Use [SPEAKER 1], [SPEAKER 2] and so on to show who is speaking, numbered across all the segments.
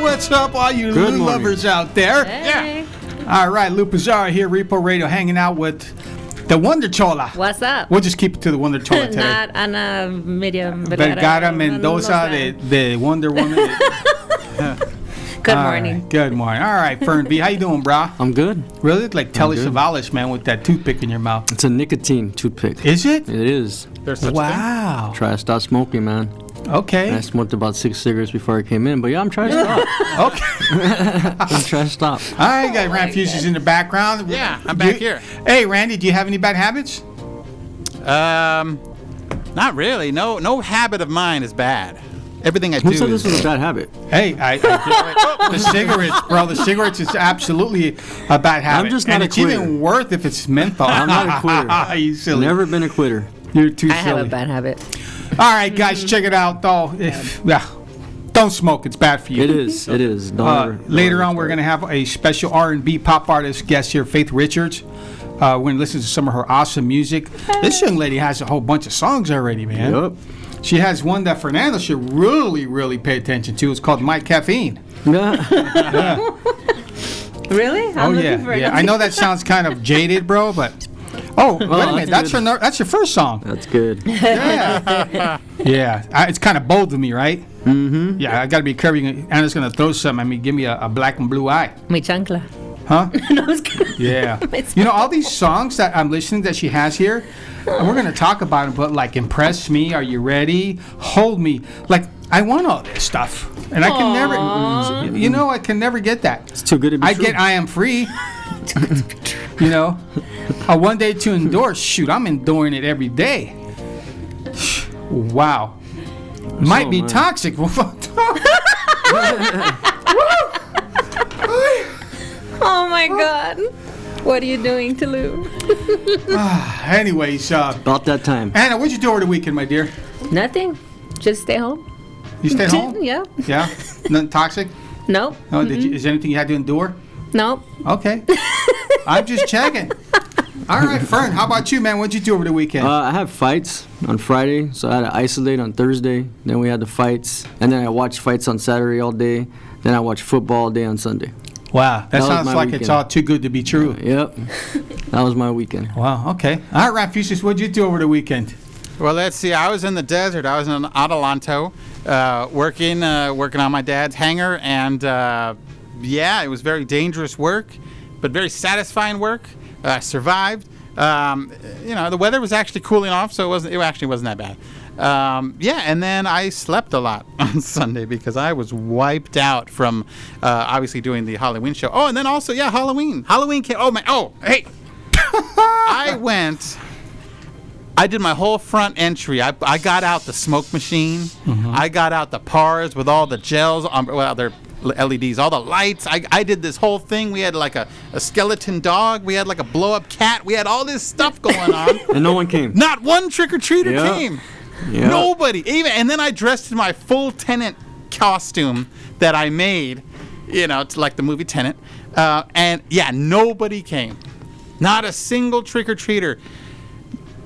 [SPEAKER 1] what's up, all you Lou lovers out there?
[SPEAKER 2] Hey.
[SPEAKER 1] Yeah. All right, Lou Pizarro here, Repo Radio, hanging out with the Wonder Chola.
[SPEAKER 2] What's up?
[SPEAKER 1] We'll just keep it to the Wonder Chola today.
[SPEAKER 2] Not Ana Miriam
[SPEAKER 1] Vergara Mendoza, the Wonder Woman.
[SPEAKER 2] Good morning.
[SPEAKER 1] Right, good morning. All right, Fern B, how you doing, brah?
[SPEAKER 3] I'm good.
[SPEAKER 1] Really? It's like Telly Savalas, man, with that toothpick in your mouth.
[SPEAKER 3] It's a nicotine toothpick.
[SPEAKER 1] Is it?
[SPEAKER 3] It is.
[SPEAKER 4] There's such
[SPEAKER 1] Wow.
[SPEAKER 3] Try to stop smoking, man.
[SPEAKER 1] Okay.
[SPEAKER 3] I smoked about 6 cigarettes before I came in, but yeah, I'm trying to stop.
[SPEAKER 1] Okay.
[SPEAKER 3] I'm trying to stop.
[SPEAKER 1] All right, got Rand Fuses in the background.
[SPEAKER 4] Yeah, I'm back here.
[SPEAKER 1] Hey, Randy, do you have any bad habits?
[SPEAKER 4] Not really. No habit of mine is bad. Everything I do.
[SPEAKER 3] Who said this was a bad habit?
[SPEAKER 1] Hey, the cigarettes, bro. The cigarettes is absolutely a bad habit.
[SPEAKER 3] I'm just not
[SPEAKER 1] and
[SPEAKER 3] a
[SPEAKER 1] it's
[SPEAKER 3] quitter.
[SPEAKER 1] even worse if it's menthol.
[SPEAKER 3] I'm not a quitter.
[SPEAKER 1] You silly.
[SPEAKER 3] Never been a quitter.
[SPEAKER 1] You're too
[SPEAKER 2] I
[SPEAKER 1] silly.
[SPEAKER 2] have a bad habit.
[SPEAKER 1] All right, guys, check it out, though. Don't smoke. It's bad for you.
[SPEAKER 3] It is. It is. Don't
[SPEAKER 1] Later on, we're going to have a special R&B pop artist guest here, Faith Richards. We're going to listen to some of her awesome music. This young lady has a whole bunch of songs already, man.
[SPEAKER 3] Yep.
[SPEAKER 1] She has one that Fernando should really, really pay attention to. It's called My Caffeine.
[SPEAKER 3] Yeah.
[SPEAKER 2] Really? I'm looking for
[SPEAKER 1] Yeah. I know that sounds kind of jaded, bro, but... Oh, wait a minute. That's your first song.
[SPEAKER 3] That's good.
[SPEAKER 1] Yeah. Yeah. It's kind of bold to me, right?
[SPEAKER 3] Mm-hmm.
[SPEAKER 1] Yeah, I got to be careful. Anna's going to throw something at me. Give me a black and blue eye.
[SPEAKER 2] Mi chancla.
[SPEAKER 1] Huh?
[SPEAKER 2] No, I was kidding.
[SPEAKER 1] Yeah.
[SPEAKER 2] It's
[SPEAKER 1] You know, all these songs that I'm listening that she has here, and we're going to talk about them, but like Impress Me, Are You Ready? Hold Me. Like, I want all this stuff. And I can never, I can never get that.
[SPEAKER 3] It's too good to be true.
[SPEAKER 1] I get I Am Free. You know, one day to endorse. Shoot, I'm enduring it every day. Wow. Might be
[SPEAKER 3] man.
[SPEAKER 1] toxic.
[SPEAKER 2] Oh my God. What are you doing to Lou?
[SPEAKER 1] Anyways,
[SPEAKER 3] About that time.
[SPEAKER 1] Anna, what'd you do over the weekend, my dear?
[SPEAKER 2] Nothing. Just stay home.
[SPEAKER 1] You stayed home?
[SPEAKER 2] Yeah.
[SPEAKER 1] Yeah? Nothing toxic?
[SPEAKER 2] Nope.
[SPEAKER 1] No, is there anything you had to endure?
[SPEAKER 2] Nope.
[SPEAKER 1] Okay. I'm just checking. All right, Fern, how about you, man? What'd you do over the weekend?
[SPEAKER 3] I have fights on Friday, so I had to isolate on Thursday. Then we had the fights, and then I watched fights on Saturday all day. Then I watched football all day on Sunday.
[SPEAKER 1] Wow, that
[SPEAKER 3] was
[SPEAKER 1] sounds
[SPEAKER 3] my
[SPEAKER 1] like it's
[SPEAKER 3] weekend.
[SPEAKER 1] all too good to be true.
[SPEAKER 3] Yep. That was my weekend.
[SPEAKER 1] Wow, okay. All right, Raph, what'd you do over the weekend?
[SPEAKER 4] Well, let's see. I was in the desert. I was in Adelanto, working on my dad's hangar, and it was very dangerous work, but very satisfying work. I survived. The weather was actually cooling off, so it actually wasn't that bad. And then I slept a lot on Sunday because I was wiped out from obviously doing the Halloween show. Oh, and then also, Halloween. Halloween came. Hey. I did my whole front entry. I got out the smoke machine. Mm-hmm. I got out the PARs with all the gels, they're LEDs, all the lights. I did this whole thing. We had like a skeleton dog. We had like a blow-up cat. We had all this stuff going on.
[SPEAKER 3] And no one came.
[SPEAKER 4] Not one trick-or-treater came.
[SPEAKER 3] Yep.
[SPEAKER 4] Nobody. And then I dressed in my full Tenant costume that I made, to like the movie Tenet. Nobody came. Not a single trick-or-treater.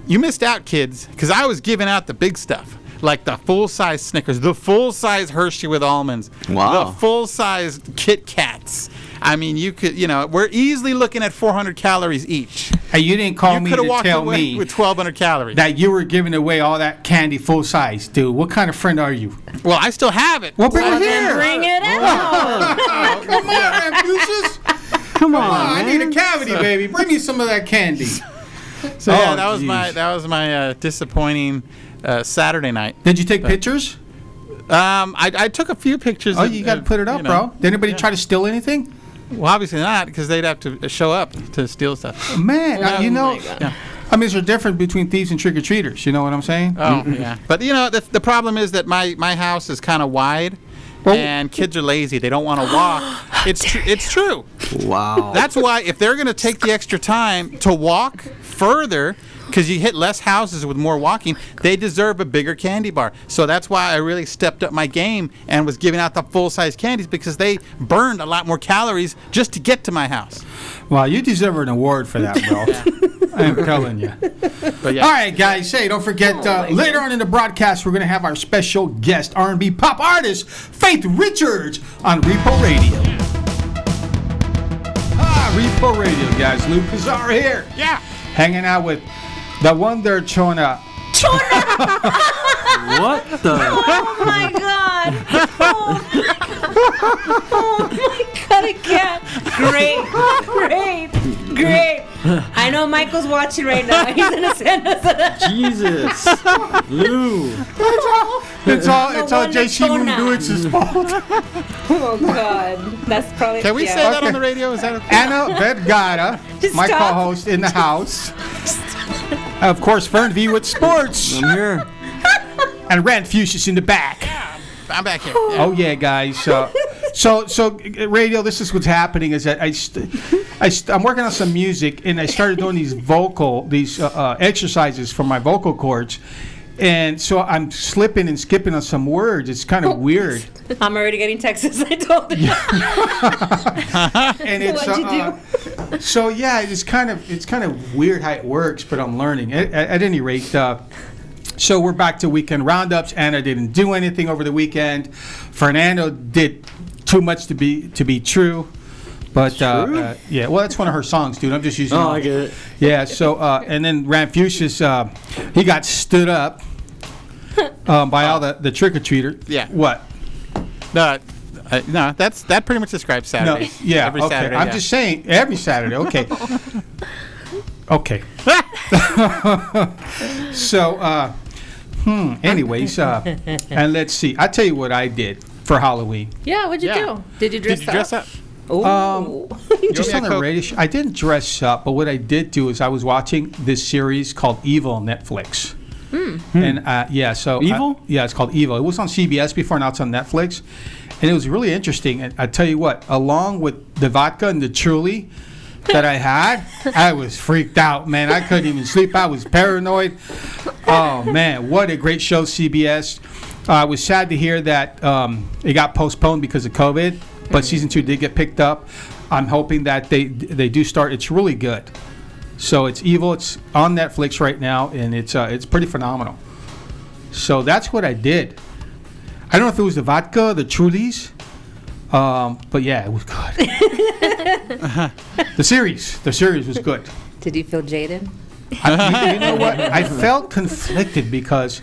[SPEAKER 4] You missed out, kids, because I was giving out the big stuff, like the full-size Snickers, the full-size Hershey with almonds,
[SPEAKER 3] Wow.
[SPEAKER 4] the full-size Kit Kats. I mean, you could, we're easily looking at 400 calories each.
[SPEAKER 1] Hey, you didn't call me to
[SPEAKER 4] walked
[SPEAKER 1] tell
[SPEAKER 4] away
[SPEAKER 1] me
[SPEAKER 4] with 1,200 calories.
[SPEAKER 1] that you were giving away all that candy full size, dude. What kind of friend are you?
[SPEAKER 4] Well, I still have it.
[SPEAKER 1] Well, bring it here.
[SPEAKER 2] Bring it out.
[SPEAKER 1] Come on, Rambuses.
[SPEAKER 3] Come on,
[SPEAKER 1] I
[SPEAKER 3] man.
[SPEAKER 1] need a cavity, baby. Bring me some of that candy.
[SPEAKER 4] So that was my disappointing Saturday night.
[SPEAKER 1] Did you take pictures?
[SPEAKER 4] I took a few pictures.
[SPEAKER 1] Oh, you got to put it up, bro. Did anybody try to steal anything?
[SPEAKER 4] Well, obviously not, because they'd have to show up to steal stuff.
[SPEAKER 1] Man,
[SPEAKER 4] Yeah.
[SPEAKER 1] I mean, there's a difference between thieves and trick-or-treaters. You know what I'm saying?
[SPEAKER 4] Oh, yeah. But, the problem is that my house is kind of wide, and kids are lazy. They don't want to walk. It's true.
[SPEAKER 3] Wow.
[SPEAKER 4] That's why if they're going to take the extra time to walk further, because you hit less houses with more walking. They deserve a bigger candy bar. So that's why I really stepped up my game and was giving out the full-size candies, because they burned a lot more calories just to get to my house.
[SPEAKER 1] Well, you deserve an award for that, bro. I'm telling you.
[SPEAKER 4] But yeah.
[SPEAKER 1] All right, guys. Hey, don't forget, later on in the broadcast, we're going to have our special guest, R&B pop artist, Faith Richards, on Repo Radio. Repo Radio, guys. Lou Pizarro here.
[SPEAKER 4] Yeah.
[SPEAKER 1] Hanging out with the wonder Chona.
[SPEAKER 3] What the?
[SPEAKER 2] Oh my god! Oh my god, I can't. Great. I know Michael's watching right now. He's gonna send us a...
[SPEAKER 3] Jesus. Lou.
[SPEAKER 1] It's all
[SPEAKER 2] wonder
[SPEAKER 1] JC
[SPEAKER 2] Chona.
[SPEAKER 1] Munduitz's fault.
[SPEAKER 2] Oh god, that's probably...
[SPEAKER 4] Can we say that on the radio? Is that okay?
[SPEAKER 1] Anna Vergara, my
[SPEAKER 2] Stop.
[SPEAKER 1] co-host in the house. Of course, Fern V with sports.
[SPEAKER 3] I'm here.
[SPEAKER 1] And Rand Fuchsia's in the back.
[SPEAKER 4] I'm back here.
[SPEAKER 1] Oh yeah, guys. So radio. This is what's happening. Is that I'm working on some music, and I started doing these exercises for my vocal cords, and so I'm slipping and skipping on some words. It's kind of weird.
[SPEAKER 2] I'm already getting texts. I told you.
[SPEAKER 1] And it's
[SPEAKER 2] What'd you do?
[SPEAKER 1] So yeah, it's kind of weird how it works, but I'm learning. At any rate. So we're back to weekend roundups. Anna didn't do anything over the weekend. Fernando did too much to be true. But yeah, well, that's one of her songs, dude. I'm just using.
[SPEAKER 3] Oh, I get it.
[SPEAKER 1] Yeah. So and then Ramfusius, he got stood up by all the trick or treaters.
[SPEAKER 4] Yeah.
[SPEAKER 1] What?
[SPEAKER 4] No, that pretty much describes Saturday.
[SPEAKER 1] No. Yeah.
[SPEAKER 4] Every
[SPEAKER 1] Okay.
[SPEAKER 4] Saturday.
[SPEAKER 1] I'm
[SPEAKER 4] yeah.
[SPEAKER 1] just saying every Saturday. Okay. Okay. So, anyways, and let's see. I'll tell you what I did for Halloween.
[SPEAKER 2] Yeah, what'd you
[SPEAKER 4] Yeah.
[SPEAKER 2] do? Did you dress
[SPEAKER 4] Did you dress up?
[SPEAKER 2] Oh.
[SPEAKER 1] Just
[SPEAKER 4] me a
[SPEAKER 1] on the
[SPEAKER 4] Coke?
[SPEAKER 1] radio show. I didn't dress up, but what I did do is I was watching this series called Evil on Netflix. And yeah, so
[SPEAKER 3] Evil?
[SPEAKER 1] Yeah, it's called Evil. It was on CBS before, now it's on Netflix, and it was really interesting. And I tell you what, along with the vodka and the Truly that I had, I was freaked out, man. I couldn't even sleep. I was paranoid. Oh man, what a great show, CBS. I was sad to hear that it got postponed because of COVID, but season 2 did get picked up. I'm hoping that they do start. It's really good. So it's Evil. It's on Netflix right now, and it's pretty phenomenal. So that's what I did. I don't know if it was the vodka, the Trulies, but yeah, it was good. The series was good.
[SPEAKER 2] Did you feel jaded?
[SPEAKER 1] You know what? I felt conflicted because,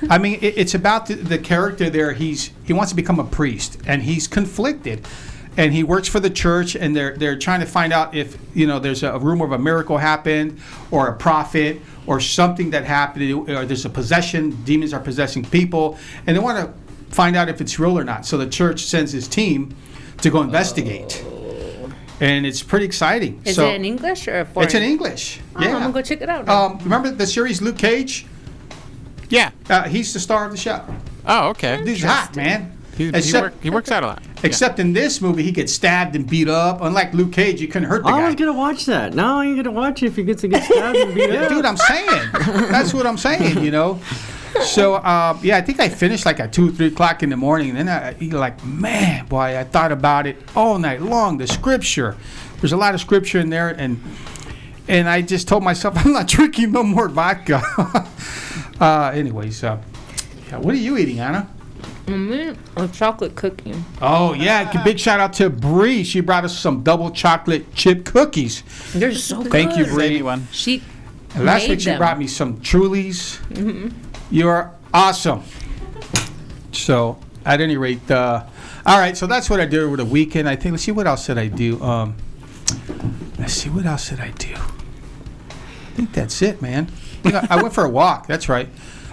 [SPEAKER 1] I mean, it's about the character there. He wants to become a priest, and he's conflicted. And he works for the church, and they're trying to find out if there's a rumor of a miracle happened, or a prophet, or something that happened, or there's a possession. Demons are possessing people, and they want to find out if it's real or not. So the church sends his team to go investigate, and it's pretty exciting.
[SPEAKER 2] Is it in English or foreign?
[SPEAKER 1] It's in English. Yeah,
[SPEAKER 2] I'm gonna go check it out now.
[SPEAKER 1] Remember the series Luke Cage?
[SPEAKER 4] Yeah.
[SPEAKER 1] He's the star of the show.
[SPEAKER 4] Oh, okay.
[SPEAKER 1] He's hot, man.
[SPEAKER 4] He works out a lot.
[SPEAKER 1] Except in this movie, he gets stabbed and beat up. Unlike Luke Cage, you couldn't hurt the
[SPEAKER 3] I
[SPEAKER 1] guy.
[SPEAKER 3] was gonna watch that. Now I ain't gonna watch it if he gets to get stabbed and beat up.
[SPEAKER 1] Dude, I'm saying. That's what I'm saying, So, yeah, I think I finished like at 2 or 3 o'clock in the morning. And then man, boy, I thought about it all night long. The scripture. There's a lot of scripture in there. And I just told myself, I'm not drinking no more vodka. Anyways, yeah, what are you eating, Anna?
[SPEAKER 2] A chocolate cookie.
[SPEAKER 1] Oh, yeah. Big shout out to Bree. She brought us some double chocolate chip cookies.
[SPEAKER 2] They're so good.
[SPEAKER 1] Thank you,
[SPEAKER 4] Save
[SPEAKER 1] Bree.
[SPEAKER 4] me one.
[SPEAKER 2] She
[SPEAKER 1] And last
[SPEAKER 2] made
[SPEAKER 1] week she
[SPEAKER 2] them.
[SPEAKER 1] brought me some Trulies. You're awesome. So, at any rate, all right. So that's what I did over the weekend. I think. Let's see, what else did I do? Let's see, what else did I do? I think that's it, man. I went for a walk. That's right.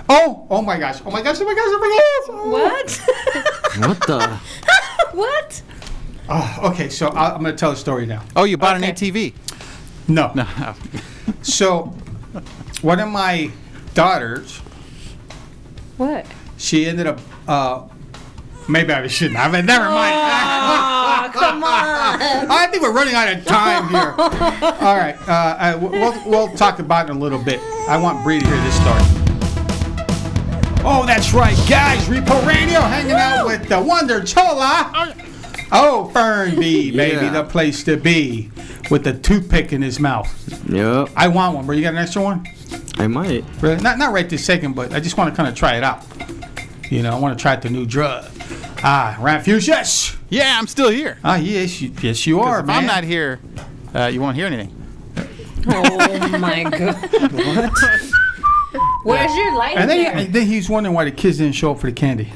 [SPEAKER 1] Oh my gosh. Oh my gosh.
[SPEAKER 2] What?
[SPEAKER 3] What the?
[SPEAKER 2] What?
[SPEAKER 1] Oh, okay. So I'm going to tell a story now.
[SPEAKER 4] Oh, you bought an
[SPEAKER 2] Okay.
[SPEAKER 4] ATV?
[SPEAKER 1] No.
[SPEAKER 4] No.
[SPEAKER 1] So, one of my daughters,
[SPEAKER 2] What?
[SPEAKER 1] she ended up. Maybe I shouldn't have. Never mind.
[SPEAKER 2] Oh, come on.
[SPEAKER 1] I think we're running out of time here. All right, we'll talk about it in a little bit. I want Bree to hear this story. Oh, that's right, guys. Repo Radio hanging out with the Wonder Chola. Oh, Fern B, baby, the place to be. With the toothpick in his mouth.
[SPEAKER 3] Yep.
[SPEAKER 1] I want one, bro. You got an extra one?
[SPEAKER 3] I might.
[SPEAKER 1] Really? Not right this second, but I just want to kind of try it out. You know, I want to try out the new drug. Ranfusius.
[SPEAKER 4] Yeah, I'm still here.
[SPEAKER 1] Yes, you are,
[SPEAKER 4] If
[SPEAKER 1] man.
[SPEAKER 4] I'm not here, you won't hear anything.
[SPEAKER 2] Oh my god. What? Where's your light?
[SPEAKER 1] And then he's wondering why the kids didn't show up for the candy.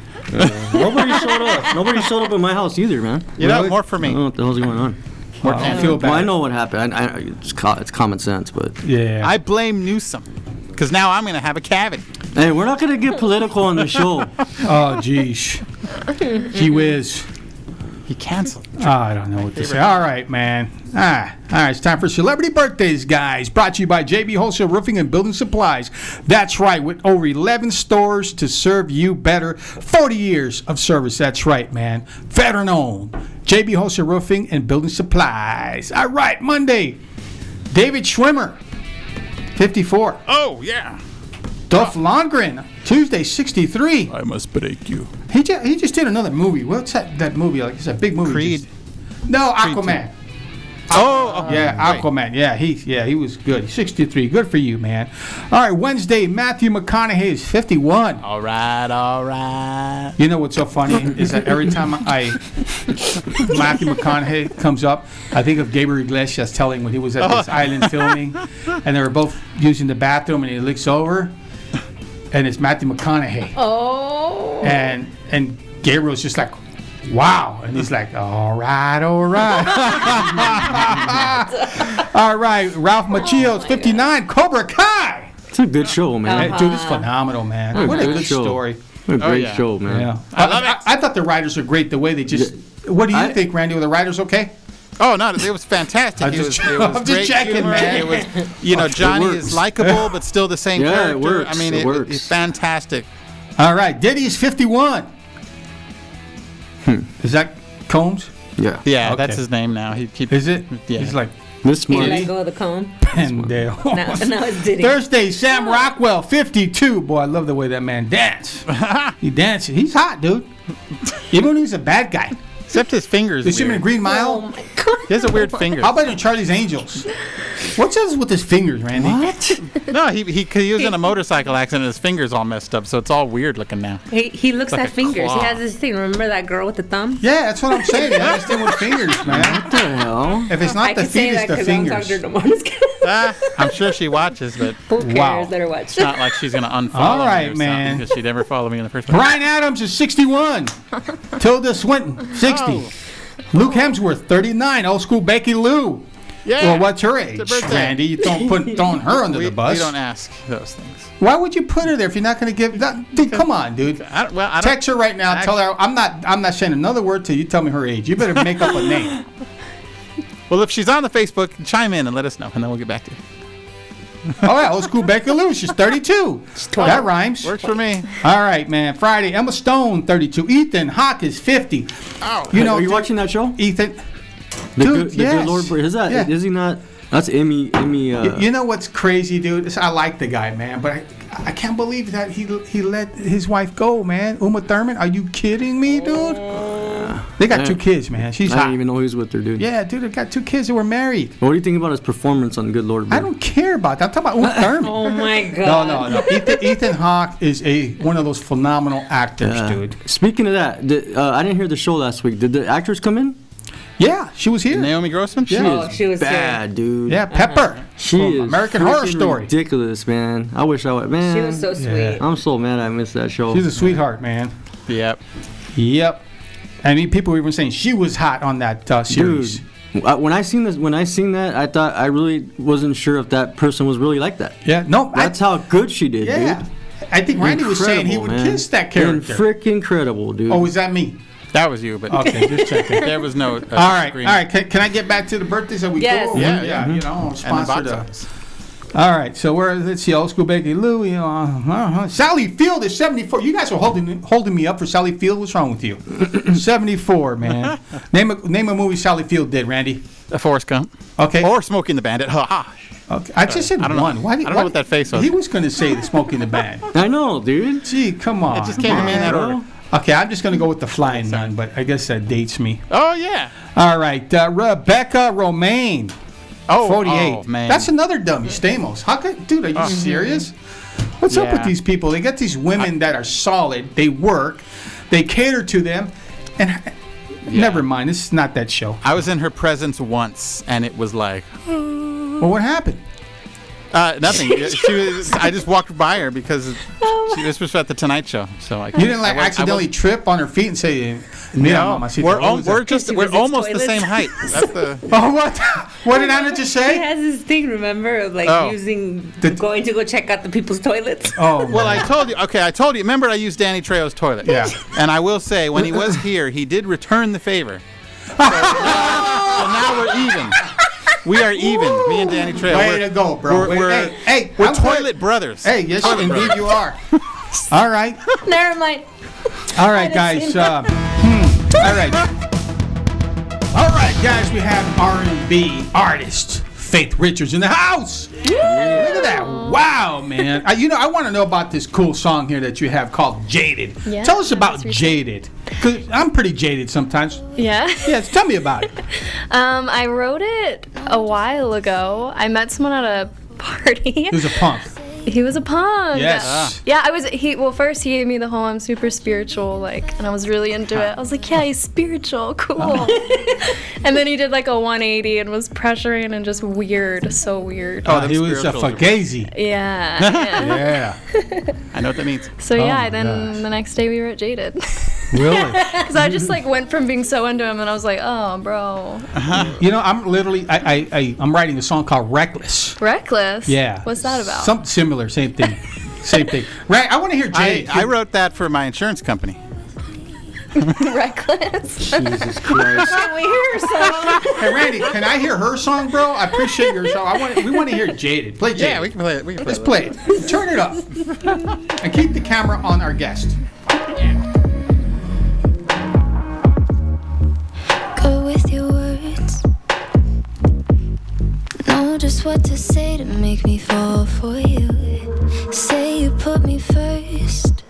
[SPEAKER 3] Nobody showed up. Nobody showed up at my house either, man.
[SPEAKER 4] You know,
[SPEAKER 1] Really?
[SPEAKER 4] more for
[SPEAKER 3] I don't know
[SPEAKER 4] me.
[SPEAKER 3] what the hell's going on.
[SPEAKER 1] I feel bad.
[SPEAKER 3] Well, I know what happened. It's common sense, but
[SPEAKER 1] Yeah.
[SPEAKER 4] I blame Newsom because now I'm going to have a cavity.
[SPEAKER 3] hey, we're not gonna get political on the show.
[SPEAKER 1] Oh, geez. Gee whiz.
[SPEAKER 4] He canceled.
[SPEAKER 1] I don't know what to say. All right, man. All right, it's time for celebrity birthdays, guys. Brought to you by JB Wholesale Roofing and Building Supplies. That's right, with over 11 stores to serve you better. 40 years of service. That's right, man. Veteran owned. JB Wholesale Roofing and Building Supplies. All right, Monday. David Schwimmer, 54.
[SPEAKER 4] Oh, yeah.
[SPEAKER 1] Dolph Lundgren, Tuesday, 63.
[SPEAKER 4] I must break you.
[SPEAKER 1] He just did another movie. What's that movie? Like, it's a big movie.
[SPEAKER 4] Creed.
[SPEAKER 1] No,
[SPEAKER 4] Creed
[SPEAKER 1] Aquaman.
[SPEAKER 4] Okay.
[SPEAKER 1] Yeah, Aquaman. Yeah, he was good. He's 63. Good for you, man. All right, Wednesday, Matthew McConaughey is 51.
[SPEAKER 4] All right.
[SPEAKER 1] You know what's so funny is that every time Matthew McConaughey comes up, I think of Gabriel Iglesias telling when he was at this island filming, and they were both using the bathroom, and he looks over, and it's Matthew McConaughey.
[SPEAKER 2] Oh.
[SPEAKER 1] And Gabriel's just like, wow. And he's like, all right. All right. Ralph Macchio's 59. Cobra Kai.
[SPEAKER 3] It's a good show, man.
[SPEAKER 1] Hey, dude, it's phenomenal, man. What a good
[SPEAKER 3] show.
[SPEAKER 1] story.
[SPEAKER 3] What a great
[SPEAKER 4] yeah.
[SPEAKER 3] show, man.
[SPEAKER 1] Yeah.
[SPEAKER 4] I love it.
[SPEAKER 1] I thought the writers are great the way they just. What do you think, Randy? Were the writers okay?
[SPEAKER 4] Oh, no, it was fantastic.
[SPEAKER 1] I'm
[SPEAKER 4] It
[SPEAKER 1] just
[SPEAKER 4] was great
[SPEAKER 1] checking,
[SPEAKER 4] humor.
[SPEAKER 1] man.
[SPEAKER 4] It was, Johnny is likable, but still the same
[SPEAKER 3] Yeah,
[SPEAKER 4] character.
[SPEAKER 3] it works.
[SPEAKER 4] I mean,
[SPEAKER 3] It works.
[SPEAKER 4] it's fantastic.
[SPEAKER 1] All right. Diddy's 51. Is that Combs?
[SPEAKER 3] Yeah.
[SPEAKER 4] Yeah,
[SPEAKER 1] Okay.
[SPEAKER 4] that's his name now.
[SPEAKER 1] Is it?
[SPEAKER 4] Yeah.
[SPEAKER 1] He's like,
[SPEAKER 3] This
[SPEAKER 2] He
[SPEAKER 3] month.
[SPEAKER 2] let go of the comb.
[SPEAKER 1] Pendale.
[SPEAKER 2] Now it's Diddy.
[SPEAKER 1] Thursday, Sam Rockwell, 52. Boy, I love the way that man dance. He dances. He's hot, dude. Even when he's a bad guy.
[SPEAKER 4] Except his fingers.
[SPEAKER 1] You see him in
[SPEAKER 4] weird.
[SPEAKER 1] Green
[SPEAKER 2] Oh
[SPEAKER 1] Mile?
[SPEAKER 2] my god.
[SPEAKER 4] He has a weird finger.
[SPEAKER 1] How about in Charlie's Angels? What's this with his fingers, Randy?
[SPEAKER 3] What?
[SPEAKER 4] No, he was in a motorcycle accident. His fingers all messed up, so it's all weird looking now.
[SPEAKER 2] He looks
[SPEAKER 4] Like
[SPEAKER 2] at
[SPEAKER 4] a
[SPEAKER 2] fingers.
[SPEAKER 4] claw.
[SPEAKER 2] He has this thing. Remember that girl with the thumb?
[SPEAKER 1] Yeah, that's what I'm saying. I understand with fingers, man.
[SPEAKER 3] What the hell?
[SPEAKER 1] If it's not
[SPEAKER 2] I
[SPEAKER 1] the
[SPEAKER 2] can say
[SPEAKER 1] feet, it's
[SPEAKER 2] that
[SPEAKER 1] the
[SPEAKER 2] because I'm talking
[SPEAKER 1] fingers.
[SPEAKER 2] to Ramona's
[SPEAKER 4] I'm sure she watches, but
[SPEAKER 2] Who cares?
[SPEAKER 1] Wow.
[SPEAKER 2] Let her watch.
[SPEAKER 4] it's not like she's gonna unfollow
[SPEAKER 1] All
[SPEAKER 4] me
[SPEAKER 1] right,
[SPEAKER 4] or something,
[SPEAKER 1] man.
[SPEAKER 4] because she never followed me in the first place.
[SPEAKER 1] Brian Adams is 61. Tilda Swinton, 60.
[SPEAKER 4] Oh.
[SPEAKER 1] Luke Hemsworth, 39. Old school Becky Lou.
[SPEAKER 4] Yeah.
[SPEAKER 1] Well, what's her age,
[SPEAKER 4] It's her birthday.
[SPEAKER 1] Randy? You don't throwing her under
[SPEAKER 4] we,
[SPEAKER 1] the bus.
[SPEAKER 4] we don't ask those things.
[SPEAKER 1] Why would you put her there if you're not going to give that? Dude, come on, dude.
[SPEAKER 4] I don't,
[SPEAKER 1] Text her right now. Tell her I'm not saying another word till you tell me her age. You better make up a name.
[SPEAKER 4] Well, if she's on the Facebook, chime in and let us know, and then we'll get back to you.
[SPEAKER 1] All right, old school Becky Lou. She's 32. That rhymes.
[SPEAKER 4] Works for me.
[SPEAKER 1] All right, man. Friday, Emma Stone, 32. Ethan Hawke is 50.
[SPEAKER 4] Oh.
[SPEAKER 1] You know,
[SPEAKER 3] Are you watching that show?
[SPEAKER 1] Ethan?
[SPEAKER 3] The
[SPEAKER 1] Dude,
[SPEAKER 3] good
[SPEAKER 1] yes.
[SPEAKER 3] Lord, is that?
[SPEAKER 1] Yeah.
[SPEAKER 3] Is he not? That's Emmy.
[SPEAKER 1] You know what's crazy, dude? I like the guy, man, but I can't believe that he let his wife go, man. Uma Thurman, are you kidding me, dude? They got
[SPEAKER 3] Yeah.
[SPEAKER 1] 2 kids, man. She's
[SPEAKER 3] I
[SPEAKER 1] hot.
[SPEAKER 3] didn't even know he was with her, dude.
[SPEAKER 1] Yeah, dude, they got 2 kids that were married.
[SPEAKER 3] What do you think about his performance on Good Lord?
[SPEAKER 1] I don't care about that. I'm talking about Uma Thurman.
[SPEAKER 2] Oh my god.
[SPEAKER 1] No. Ethan Hawke is one of those phenomenal actors, dude.
[SPEAKER 3] Speaking of that, I didn't hear the show last week. Did the actors come in?
[SPEAKER 1] Yeah, she was here.
[SPEAKER 4] Naomi Grossman?
[SPEAKER 1] Yeah.
[SPEAKER 2] She was
[SPEAKER 3] bad, dude.
[SPEAKER 1] Yeah, Pepper.
[SPEAKER 3] She
[SPEAKER 1] from
[SPEAKER 3] is
[SPEAKER 1] American Horror
[SPEAKER 3] freaking
[SPEAKER 1] Story.
[SPEAKER 3] ridiculous, man. I wish I would, man.
[SPEAKER 2] She was so sweet.
[SPEAKER 3] I'm so mad I missed that show.
[SPEAKER 1] She's a sweetheart, man.
[SPEAKER 4] Yep.
[SPEAKER 1] Yep. I mean, people were even saying she was hot on that series.
[SPEAKER 3] Dude, when I seen that, I thought I really wasn't sure if that person was really like that.
[SPEAKER 1] Yeah, no,
[SPEAKER 3] That's how good she did,
[SPEAKER 1] yeah.
[SPEAKER 3] dude.
[SPEAKER 1] I think Randy was saying he would
[SPEAKER 3] Incredible, man.
[SPEAKER 1] kiss that character.
[SPEAKER 3] Freaking incredible, dude.
[SPEAKER 1] Oh, is that me?
[SPEAKER 4] That was you, but
[SPEAKER 1] Okay, just checking.
[SPEAKER 4] there was no.
[SPEAKER 1] All right. Can I get back to the birthdays? Are we
[SPEAKER 2] Yes.
[SPEAKER 1] cool?
[SPEAKER 4] Yeah,
[SPEAKER 1] yeah. You know,
[SPEAKER 4] and the
[SPEAKER 1] sponsor
[SPEAKER 4] box
[SPEAKER 1] the.
[SPEAKER 4] office.
[SPEAKER 1] All right, so let's see, old school Becky Lou. You know, Sally Field is 74. You guys are holding me up for Sally Field. What's wrong with you? 74, man. Name a movie Sally Field did, Randy.
[SPEAKER 4] A Forrest Gump.
[SPEAKER 1] Okay.
[SPEAKER 4] Or Smoking the Bandit. Ha ha.
[SPEAKER 1] Okay. I just said
[SPEAKER 4] I don't know.
[SPEAKER 1] one. Why
[SPEAKER 4] I don't know what that face was.
[SPEAKER 1] He was going to say the Smoking the Band.
[SPEAKER 3] I know, dude.
[SPEAKER 1] Gee, come on.
[SPEAKER 4] It just came to me in that order.
[SPEAKER 1] Okay, I'm just going to go with the Flying Nun, but I guess that dates me.
[SPEAKER 4] Oh, yeah.
[SPEAKER 1] All right, Rebecca Romaine.
[SPEAKER 4] Oh,
[SPEAKER 1] 48.
[SPEAKER 4] Oh, man.
[SPEAKER 1] That's another dummy, Stamos. How could, dude, are you serious? What's up with these people? They got these women that are solid. They work. They cater to them. And never mind, this is not that show.
[SPEAKER 4] I was in her presence once, and it was like...
[SPEAKER 1] Well, what happened?
[SPEAKER 4] Nothing. I just walked by her because this was at the Tonight Show. So
[SPEAKER 1] You didn't accidentally trip on her feet and say, "Mira, mamacita."
[SPEAKER 4] we're almost the same height. That's the.
[SPEAKER 1] Oh, what? What did Anna just
[SPEAKER 2] He
[SPEAKER 1] say?
[SPEAKER 2] has this thing, remember, of like going to go check out the people's toilets.
[SPEAKER 1] Oh,
[SPEAKER 4] Well, I told you. Okay, I told you. Remember, I used Danny Trejo's toilet.
[SPEAKER 1] Yeah.
[SPEAKER 4] And I will say, when he was here, he did return the favor. So now we're even. We are even. Me and Danny Trejo.
[SPEAKER 1] Way to go, bro.
[SPEAKER 4] We're
[SPEAKER 1] I'm
[SPEAKER 4] toilet brothers.
[SPEAKER 1] Hey, yes, indeed you are. All right.
[SPEAKER 2] Never mind.
[SPEAKER 1] All right, guys. All right. All right, guys. We have R&B artist Faith Richards in the house. Look at that. Wow, man. I want to know about this cool song here that you have called Jaded.
[SPEAKER 5] Yeah,
[SPEAKER 1] Tell us about
[SPEAKER 5] that's recent.
[SPEAKER 1] Jaded. Because I'm pretty jaded sometimes.
[SPEAKER 5] Yeah.
[SPEAKER 1] Yes, tell me about it.
[SPEAKER 5] I wrote it a while ago. I met someone at a party.
[SPEAKER 1] It was a punk.
[SPEAKER 5] He was a punk.
[SPEAKER 1] Yes.
[SPEAKER 5] Yeah, first he gave me the whole I'm super spiritual, and I was really into it. I was like, yeah, he's spiritual, cool. And then he did like a 180 and was pressuring and just weird, so weird.
[SPEAKER 4] Oh,
[SPEAKER 1] He was a fugazi.
[SPEAKER 5] Yeah.
[SPEAKER 1] Yeah.
[SPEAKER 4] I know what that means.
[SPEAKER 5] So
[SPEAKER 1] my
[SPEAKER 5] then
[SPEAKER 1] gosh.
[SPEAKER 5] the next day we were at Jaded.
[SPEAKER 1] Really?
[SPEAKER 5] Because I just went from being so into him and I was like, oh, bro.
[SPEAKER 1] I'm literally, I'm writing a song called Reckless.
[SPEAKER 5] Reckless?
[SPEAKER 1] Yeah.
[SPEAKER 5] What's that about?
[SPEAKER 1] Something similar, same thing. Same thing. Right, I want to hear Jay.
[SPEAKER 4] I wrote that for my insurance company.
[SPEAKER 5] Reckless.
[SPEAKER 3] Jesus Christ.
[SPEAKER 2] Can we hear her song?
[SPEAKER 1] Hey, Randy, can I hear her song, bro? I appreciate your song. We want to hear Jaded. Play Jaded.
[SPEAKER 4] Yeah, we can play it.
[SPEAKER 1] Let's play it. Turn it up. And keep the camera on our guest.
[SPEAKER 6] Go with your words. Know just what to say to make me fall for you. Say you put me first.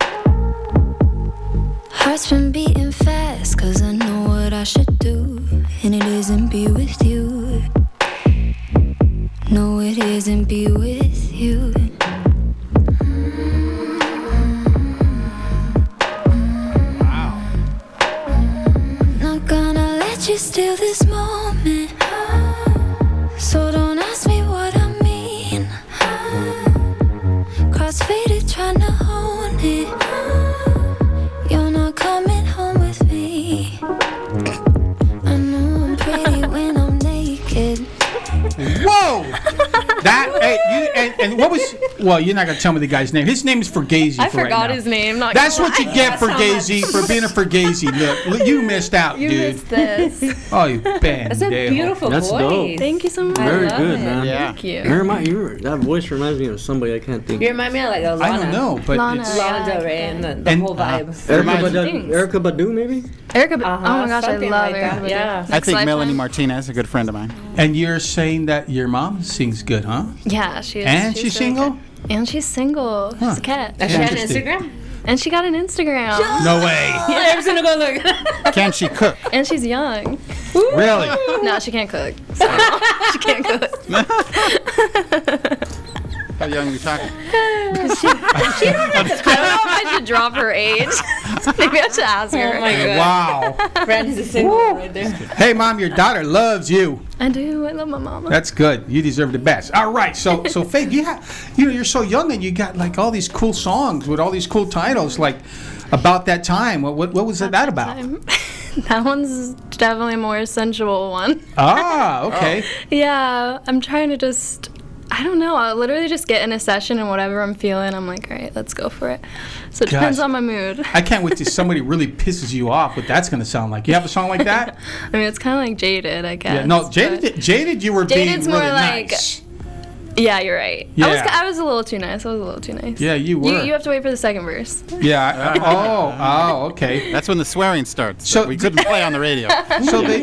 [SPEAKER 6] Heart's been beating fast, 'cause I know what I should do. And it isn't be with you. No, it isn't be with you.
[SPEAKER 1] Wow.
[SPEAKER 6] Not gonna let you steal this moment. So don't ask me what I mean. Cross-faded trying to own it. You're not coming home with me. I know I'm pretty when I'm naked.
[SPEAKER 1] Whoa! And what was? Well, you're not gonna tell me the guy's name. His name is Fugazi.
[SPEAKER 5] I
[SPEAKER 1] for
[SPEAKER 5] forgot
[SPEAKER 1] right now.
[SPEAKER 5] his name. Not
[SPEAKER 1] That's
[SPEAKER 5] gonna
[SPEAKER 1] what you
[SPEAKER 5] lie.
[SPEAKER 1] get, Fugazi, for being a Fugazi. Look, you missed out,
[SPEAKER 5] You
[SPEAKER 1] dude.
[SPEAKER 5] missed this.
[SPEAKER 1] Oh, you band.
[SPEAKER 2] That's a beautiful
[SPEAKER 3] That's
[SPEAKER 2] voice.
[SPEAKER 3] dope.
[SPEAKER 5] Thank you so much.
[SPEAKER 3] Very
[SPEAKER 2] love
[SPEAKER 3] good,
[SPEAKER 2] it.
[SPEAKER 3] man.
[SPEAKER 4] Yeah.
[SPEAKER 5] Thank you.
[SPEAKER 3] That voice reminds me of somebody I can't think.
[SPEAKER 2] You remind me of like a Lana.
[SPEAKER 1] I don't know, but
[SPEAKER 5] Lana.
[SPEAKER 1] it's.
[SPEAKER 2] Lana Del Rey and the whole vibe.
[SPEAKER 5] Thanks.
[SPEAKER 3] Erica Badu, maybe?
[SPEAKER 5] Erica, oh my gosh, I
[SPEAKER 2] something
[SPEAKER 5] love
[SPEAKER 2] like
[SPEAKER 5] Erica.
[SPEAKER 2] that,
[SPEAKER 5] Badu.
[SPEAKER 2] yeah.
[SPEAKER 4] I
[SPEAKER 5] Next
[SPEAKER 4] think
[SPEAKER 5] lifetime.
[SPEAKER 4] Melanie Martinez, a good friend of mine.
[SPEAKER 1] And you're saying that your mom sings good, huh?
[SPEAKER 5] Yeah, she is.
[SPEAKER 1] And she's
[SPEAKER 5] really
[SPEAKER 1] single?
[SPEAKER 5] good. And she's single.
[SPEAKER 1] Huh.
[SPEAKER 5] She's a cat.
[SPEAKER 2] Does she have an
[SPEAKER 1] Interesting.
[SPEAKER 2] Instagram?
[SPEAKER 5] And she got an Instagram.
[SPEAKER 1] No way.
[SPEAKER 2] Yeah, I'm gonna go look.
[SPEAKER 4] Can she cook?
[SPEAKER 5] And she's young.
[SPEAKER 1] Really?
[SPEAKER 5] No, she can't cook. So, she can't cook.
[SPEAKER 4] How young are we talking?
[SPEAKER 5] I don't know if I should drop her age. Maybe I should ask her.
[SPEAKER 2] Oh my god.
[SPEAKER 1] Wow.
[SPEAKER 2] Friend is a single right there.
[SPEAKER 1] Hey, Mom, your daughter loves you.
[SPEAKER 5] I do. I love my mama.
[SPEAKER 1] That's good. You deserve the best. All right. So Faith, you're so young and you got like all these cool songs with all these cool titles, like about that time. What was that about?
[SPEAKER 5] That one's definitely a more sensual one.
[SPEAKER 1] Ah, okay.
[SPEAKER 5] Yeah, I'm trying to just, I don't know, I'll literally just get in a session and whatever I'm feeling, I'm like, all right, let's go for it. So it depends
[SPEAKER 1] Gosh.
[SPEAKER 5] on my mood.
[SPEAKER 1] I can't wait till somebody really pisses you off what that's going to sound like. You have a song like that?
[SPEAKER 5] I mean, it's kind of like Jaded, I guess.
[SPEAKER 1] Yeah. No,
[SPEAKER 5] but-
[SPEAKER 1] Jaded, you were being
[SPEAKER 5] Jaded's
[SPEAKER 1] really
[SPEAKER 5] more like-
[SPEAKER 1] nice.
[SPEAKER 5] Yeah, you're right.
[SPEAKER 1] Yeah.
[SPEAKER 5] I was a little too nice.
[SPEAKER 1] Yeah, you were.
[SPEAKER 5] You have to wait for the second verse.
[SPEAKER 1] Yeah. Okay.
[SPEAKER 4] That's when the swearing starts.
[SPEAKER 1] So-
[SPEAKER 4] So we couldn't play on the radio.
[SPEAKER 1] So the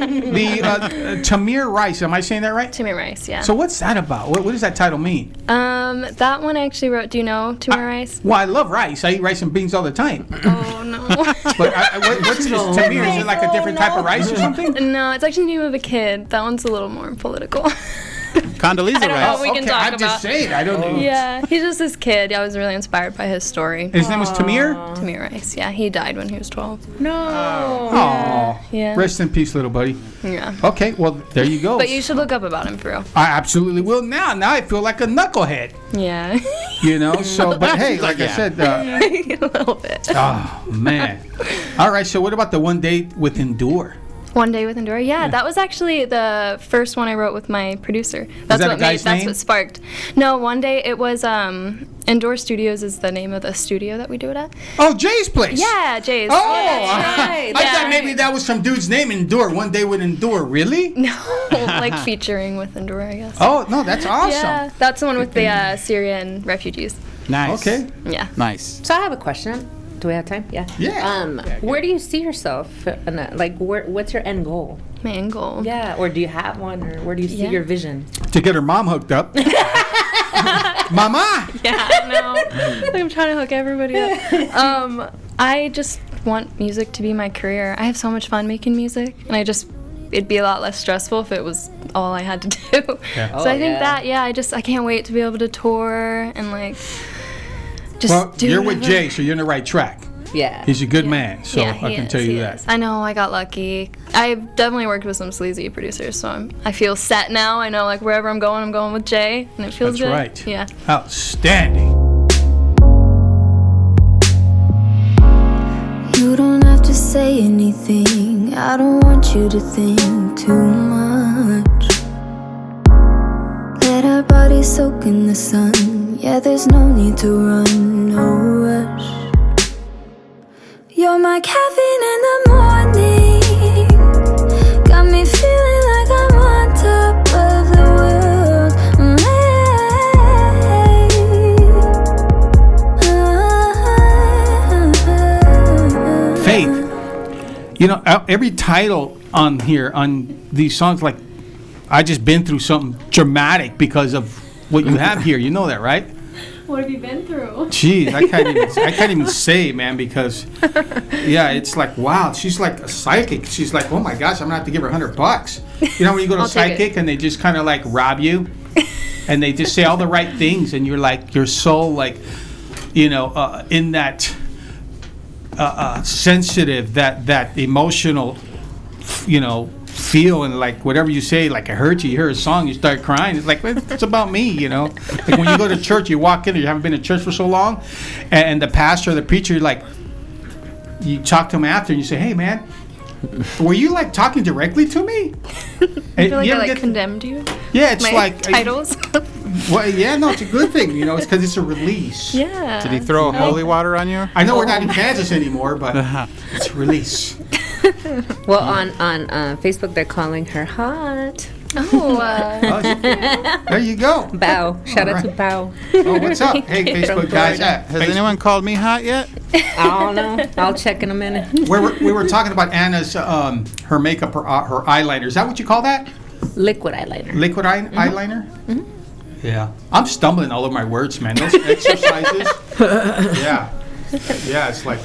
[SPEAKER 1] Tamir Rice, am I saying that right?
[SPEAKER 5] Tamir Rice, yeah.
[SPEAKER 1] So what's that about? What does that title mean?
[SPEAKER 5] That one I actually wrote. Do you know Tamir Rice?
[SPEAKER 1] Well, I love rice. I eat rice and beans all the time.
[SPEAKER 5] Oh no.
[SPEAKER 1] But what's this Tamir? Is it like a different type of rice or something?
[SPEAKER 5] No, it's actually the name of a kid. That one's a little more political.
[SPEAKER 4] Condoleezza
[SPEAKER 5] I don't know.
[SPEAKER 4] Rice.
[SPEAKER 5] We can talk
[SPEAKER 1] I'm just
[SPEAKER 5] about-
[SPEAKER 1] saying. I don't know.
[SPEAKER 5] Yeah, he's just this kid. I was really inspired by his story.
[SPEAKER 1] His name was Tamir?
[SPEAKER 5] Tamir Rice. Yeah, he died when he was 12.
[SPEAKER 2] No.
[SPEAKER 1] Oh.
[SPEAKER 5] Yeah.
[SPEAKER 1] Rest in peace, little buddy.
[SPEAKER 5] Yeah.
[SPEAKER 1] Okay, well, there you go.
[SPEAKER 5] But you should look up about him for real.
[SPEAKER 1] I absolutely will now. Now I feel like a knucklehead.
[SPEAKER 5] Yeah.
[SPEAKER 1] You know, so, but hey, like I
[SPEAKER 4] Yeah.
[SPEAKER 1] said,
[SPEAKER 5] A little bit.
[SPEAKER 1] oh, man. All right, so what about the one day with Endure?
[SPEAKER 5] One Day with Endura. Yeah, that was actually the first one I wrote with my producer. That's
[SPEAKER 1] that a
[SPEAKER 5] what
[SPEAKER 1] guy's
[SPEAKER 5] that's
[SPEAKER 1] name?
[SPEAKER 5] what sparked. No, One Day it was Endure Studios is the name of the studio that we do it at.
[SPEAKER 1] Oh, Jay's place.
[SPEAKER 5] Yeah, Jay's.
[SPEAKER 1] Oh,
[SPEAKER 2] right.
[SPEAKER 1] I
[SPEAKER 5] Yeah.
[SPEAKER 1] thought maybe that was some dude's name, Endure. One Day with Endure. Really?
[SPEAKER 5] No, like featuring with Endure, I guess.
[SPEAKER 1] Oh, no, that's awesome.
[SPEAKER 5] Yeah, that's the one with the Syrian refugees.
[SPEAKER 4] Nice.
[SPEAKER 1] Okay.
[SPEAKER 5] Yeah.
[SPEAKER 4] Nice.
[SPEAKER 2] So I have a question. Do we have time? Yeah.
[SPEAKER 1] Yeah.
[SPEAKER 2] Where do you see yourself? What's your end goal?
[SPEAKER 5] My end goal.
[SPEAKER 2] Yeah. Or do you have one? Or where do you see
[SPEAKER 5] Yeah.
[SPEAKER 2] your vision?
[SPEAKER 1] To get her mom hooked up. Mama!
[SPEAKER 5] Yeah, no. I'm trying to hook everybody up. I just want music to be my career. I have so much fun making music, and it'd be a lot less stressful if it was all I had to do.
[SPEAKER 1] Yeah.
[SPEAKER 5] So I
[SPEAKER 2] Oh,
[SPEAKER 5] think
[SPEAKER 2] yeah.
[SPEAKER 5] that, I can't wait to be able to tour and like just
[SPEAKER 1] Well,
[SPEAKER 5] do
[SPEAKER 1] you're with
[SPEAKER 5] whatever.
[SPEAKER 1] Jay, so you're in the right track.
[SPEAKER 2] Yeah.
[SPEAKER 1] He's a good man, so
[SPEAKER 5] Yeah,
[SPEAKER 1] I
[SPEAKER 5] he
[SPEAKER 1] can
[SPEAKER 5] is,
[SPEAKER 1] tell you
[SPEAKER 5] he
[SPEAKER 1] that.
[SPEAKER 5] is. I know, I got lucky. I've definitely worked with some sleazy producers, so I feel set now. I know like wherever I'm going with Jay, and it feels
[SPEAKER 1] That's
[SPEAKER 5] good.
[SPEAKER 1] right.
[SPEAKER 5] Yeah.
[SPEAKER 1] Outstanding.
[SPEAKER 6] You don't have to say anything. I don't want you to think too much. Let our bodies soak in the sun. Yeah, there's no need to run, no rush. You're my caffeine in the morning. Got me feeling like I'm on top of the world.
[SPEAKER 1] Faith. You know, every title on here, on these songs, like, I just been through something dramatic because of what you have here. You know that, right?
[SPEAKER 5] What have you been through?
[SPEAKER 1] Jeez, I can't even say, man, because, yeah, it's like, wow, she's like a psychic. She's like, oh my gosh, I'm gonna have to give her $100. You know, when you go to
[SPEAKER 5] I'll take it.
[SPEAKER 1] psychic and they just kind of like rob you, and they just say all the right things, and you're like, you're so like, you know, in that sensitive, that emotional, you know, feel, and like whatever you say, like it hurts you. You hear a song, you start crying. It's like, it's about me, you know. Like when you go to church, you walk in, or you haven't been to church for so long, and the pastor or the preacher, like, you talk to him after, and you say, hey man, were you like talking directly to me?
[SPEAKER 5] I feel like
[SPEAKER 1] you
[SPEAKER 5] I
[SPEAKER 1] ever
[SPEAKER 5] like
[SPEAKER 1] get-
[SPEAKER 5] condemned you.
[SPEAKER 1] yeah, it's
[SPEAKER 5] My
[SPEAKER 1] like
[SPEAKER 5] titles.
[SPEAKER 1] well, yeah, no, it's a good thing, you know. It's because it's a release.
[SPEAKER 5] Yeah.
[SPEAKER 4] Did he throw holy water on you?
[SPEAKER 1] I know we're not in Kansas anymore, but it's a release.
[SPEAKER 2] Well, on Facebook, they're calling her hot.
[SPEAKER 5] Oh,
[SPEAKER 1] Oh, there you go.
[SPEAKER 2] Bow. Shout out to
[SPEAKER 1] Alright.
[SPEAKER 2] Bow.
[SPEAKER 1] Oh, what's up? Hey, Facebook guys.
[SPEAKER 4] Has anyone called me hot yet?
[SPEAKER 2] I don't know. I'll check in a minute.
[SPEAKER 1] We were talking about Anna's her makeup, her eyeliner. Is that what you call that?
[SPEAKER 2] Liquid eyeliner.
[SPEAKER 1] Liquid eyeliner? Mm-hmm. Yeah. I'm stumbling all over my words, man. Those exercises. Yeah. Yeah, it's like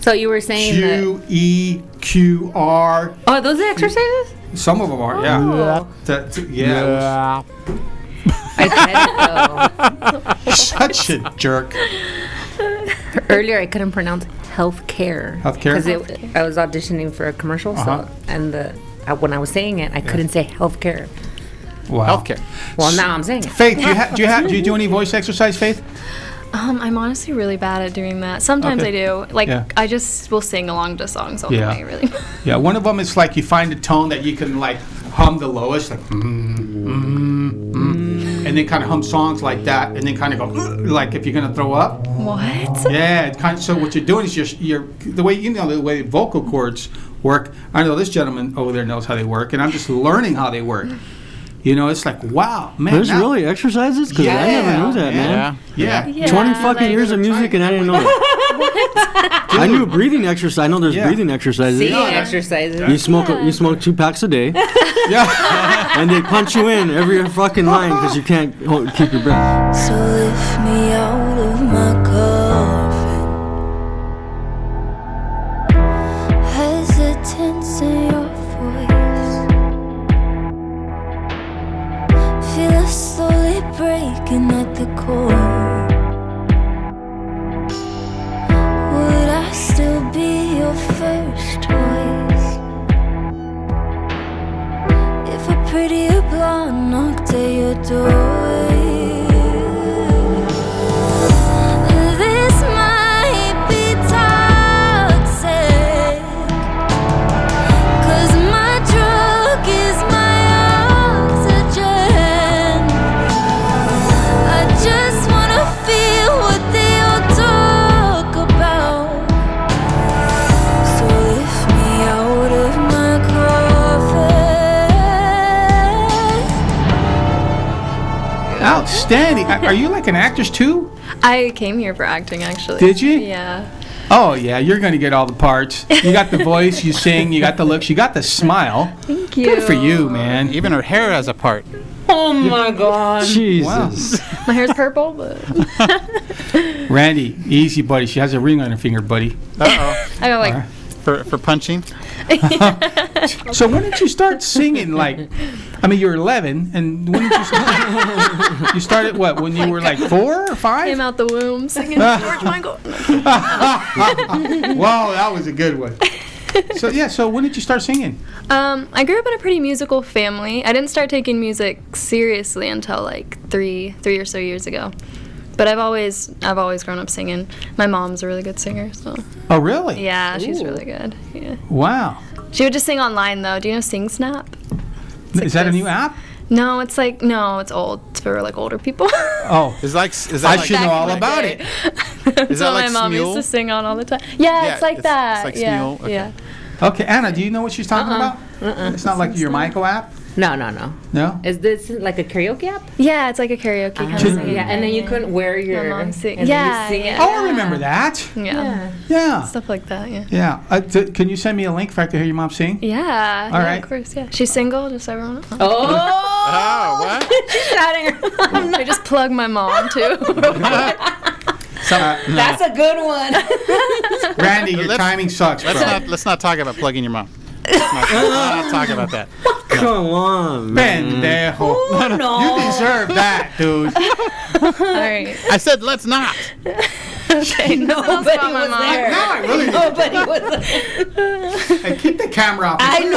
[SPEAKER 2] So you were saying that.
[SPEAKER 1] QEQR.
[SPEAKER 2] Oh, those are exercises?
[SPEAKER 1] Some of them are, yeah.
[SPEAKER 2] Oh.
[SPEAKER 1] Yeah.
[SPEAKER 2] I said it
[SPEAKER 1] Such a jerk.
[SPEAKER 2] though. Earlier, I couldn't pronounce healthcare.
[SPEAKER 1] Healthcare?
[SPEAKER 2] Because I was auditioning for a commercial,
[SPEAKER 1] Uh-huh.
[SPEAKER 2] when I was saying it, I couldn't say healthcare.
[SPEAKER 1] Wow.
[SPEAKER 4] Healthcare.
[SPEAKER 2] Well, now I'm saying it.
[SPEAKER 1] Faith, do you do any voice exercise, Faith?
[SPEAKER 5] I'm honestly really bad at doing that. Sometimes
[SPEAKER 1] Okay.
[SPEAKER 5] I do. Like,
[SPEAKER 1] Yeah.
[SPEAKER 5] I just will sing along to songs all
[SPEAKER 1] Yeah.
[SPEAKER 5] the way, really.
[SPEAKER 1] Yeah, one of them is like you find a tone that you can like hum the lowest, like and then kind of hum songs like that, and then kind of go like if you're gonna throw up.
[SPEAKER 5] What?
[SPEAKER 1] Yeah, it kind of, so what you're doing is you're the way vocal cords work. I know this gentleman over there knows how they work, and I'm just learning how they work. You know, it's like, wow, man.
[SPEAKER 3] There's
[SPEAKER 1] now-
[SPEAKER 3] really exercises? Because I never knew that, man.
[SPEAKER 4] Yeah.
[SPEAKER 1] Yeah.
[SPEAKER 3] 20 fucking years of music and I didn't know that. I knew breathing exercise. I know there's
[SPEAKER 1] Yeah.
[SPEAKER 3] breathing exercises.
[SPEAKER 2] Singing exercises.
[SPEAKER 3] You smoke 2 packs a day,
[SPEAKER 1] Yeah.
[SPEAKER 3] and they punch you in every fucking line because you can't keep your breath.
[SPEAKER 6] So lift me out of my coffin. Hesitance in your voice. Feel us slowly breaking at the core. Would I still be your first choice if a prettier blonde knocked at your door? This might be toxic, 'cause my drug is my oxygen. I just wanna feel what they all talk about. So lift me out of my coffin.
[SPEAKER 1] Outstanding. Are you like an actress too?
[SPEAKER 5] I came here for acting, actually.
[SPEAKER 1] Did you?
[SPEAKER 5] Yeah.
[SPEAKER 1] Oh, yeah. You're going to get all the parts. You got the voice, you sing, you got the looks, you got the smile.
[SPEAKER 5] Thank you.
[SPEAKER 1] Good for you, man.
[SPEAKER 4] Even her hair has a part.
[SPEAKER 2] Oh my god.
[SPEAKER 3] Jesus.
[SPEAKER 5] My hair's purple, but
[SPEAKER 1] Randy, easy, buddy. She has a ring on her finger, buddy.
[SPEAKER 4] Uh-oh.
[SPEAKER 5] I got like
[SPEAKER 1] All right.
[SPEAKER 4] For punching?
[SPEAKER 1] So when did you start singing? Like, I mean, you were 11, and when did you start? You started what? When you were like 4 or 5?
[SPEAKER 5] came out the womb singing George Michael.
[SPEAKER 1] Wow, that was a good one. So yeah, so when did you start singing?
[SPEAKER 5] I grew up in a pretty musical family. I didn't start taking music seriously until like three or so years ago. But I've always grown up singing. My mom's a really good singer, so
[SPEAKER 1] Oh, really?
[SPEAKER 5] yeah, she's really good. Yeah.
[SPEAKER 1] Wow.
[SPEAKER 5] She would just sing online though. Do you know Sing Snap?
[SPEAKER 1] Is that a
[SPEAKER 5] this.
[SPEAKER 1] new app?
[SPEAKER 5] No, it's old. It's for like older people.
[SPEAKER 1] Oh,
[SPEAKER 4] Is that
[SPEAKER 1] I
[SPEAKER 4] like
[SPEAKER 1] should know
[SPEAKER 5] back
[SPEAKER 1] all
[SPEAKER 5] in the
[SPEAKER 1] about
[SPEAKER 5] day.
[SPEAKER 1] it.
[SPEAKER 5] That's
[SPEAKER 4] that
[SPEAKER 5] what
[SPEAKER 4] like
[SPEAKER 5] my mom used
[SPEAKER 4] Smule?
[SPEAKER 5] to sing on all the time. Yeah,
[SPEAKER 4] Yeah,
[SPEAKER 5] it's like that.
[SPEAKER 4] it's like
[SPEAKER 5] yeah,
[SPEAKER 4] Smule? Okay.
[SPEAKER 5] yeah.
[SPEAKER 1] Okay, Anna, do you know what she's talking about? It's not like your Michael app?
[SPEAKER 2] No.
[SPEAKER 1] No?
[SPEAKER 2] Is this like a karaoke app?
[SPEAKER 5] Yeah, it's like a karaoke kind of thing.
[SPEAKER 2] Yeah, and then you couldn't wear your.
[SPEAKER 5] mom sing-
[SPEAKER 2] and then
[SPEAKER 5] yeah,
[SPEAKER 2] you sing
[SPEAKER 5] yeah.
[SPEAKER 2] it.
[SPEAKER 1] Oh, I remember that.
[SPEAKER 5] Yeah.
[SPEAKER 1] Yeah.
[SPEAKER 5] Stuff like that, yeah.
[SPEAKER 1] Yeah. Can you send me a link if I can hear your mom sing?
[SPEAKER 5] Yeah, yeah,
[SPEAKER 1] right.
[SPEAKER 5] of course, yeah. She's single, just so everyone knows.
[SPEAKER 2] Oh,
[SPEAKER 4] Oh, what?
[SPEAKER 5] I just plug my mom, too.
[SPEAKER 2] that's a good one.
[SPEAKER 1] Randy, your
[SPEAKER 4] Let's-
[SPEAKER 1] timing sucks, bro.
[SPEAKER 4] Let's not talk about plugging your mom. Let's not talk about that.
[SPEAKER 3] Come on, man.
[SPEAKER 1] Pendejo.
[SPEAKER 2] Oh, no.
[SPEAKER 1] You deserve that, dude.
[SPEAKER 5] All right.
[SPEAKER 4] I said let's not.
[SPEAKER 5] Okay,
[SPEAKER 2] Nobody
[SPEAKER 5] about my
[SPEAKER 2] was
[SPEAKER 5] mom.
[SPEAKER 2] there.
[SPEAKER 1] Now I really need to.
[SPEAKER 2] Nobody was there.
[SPEAKER 1] Hey, keep the camera off.
[SPEAKER 2] I
[SPEAKER 1] Put it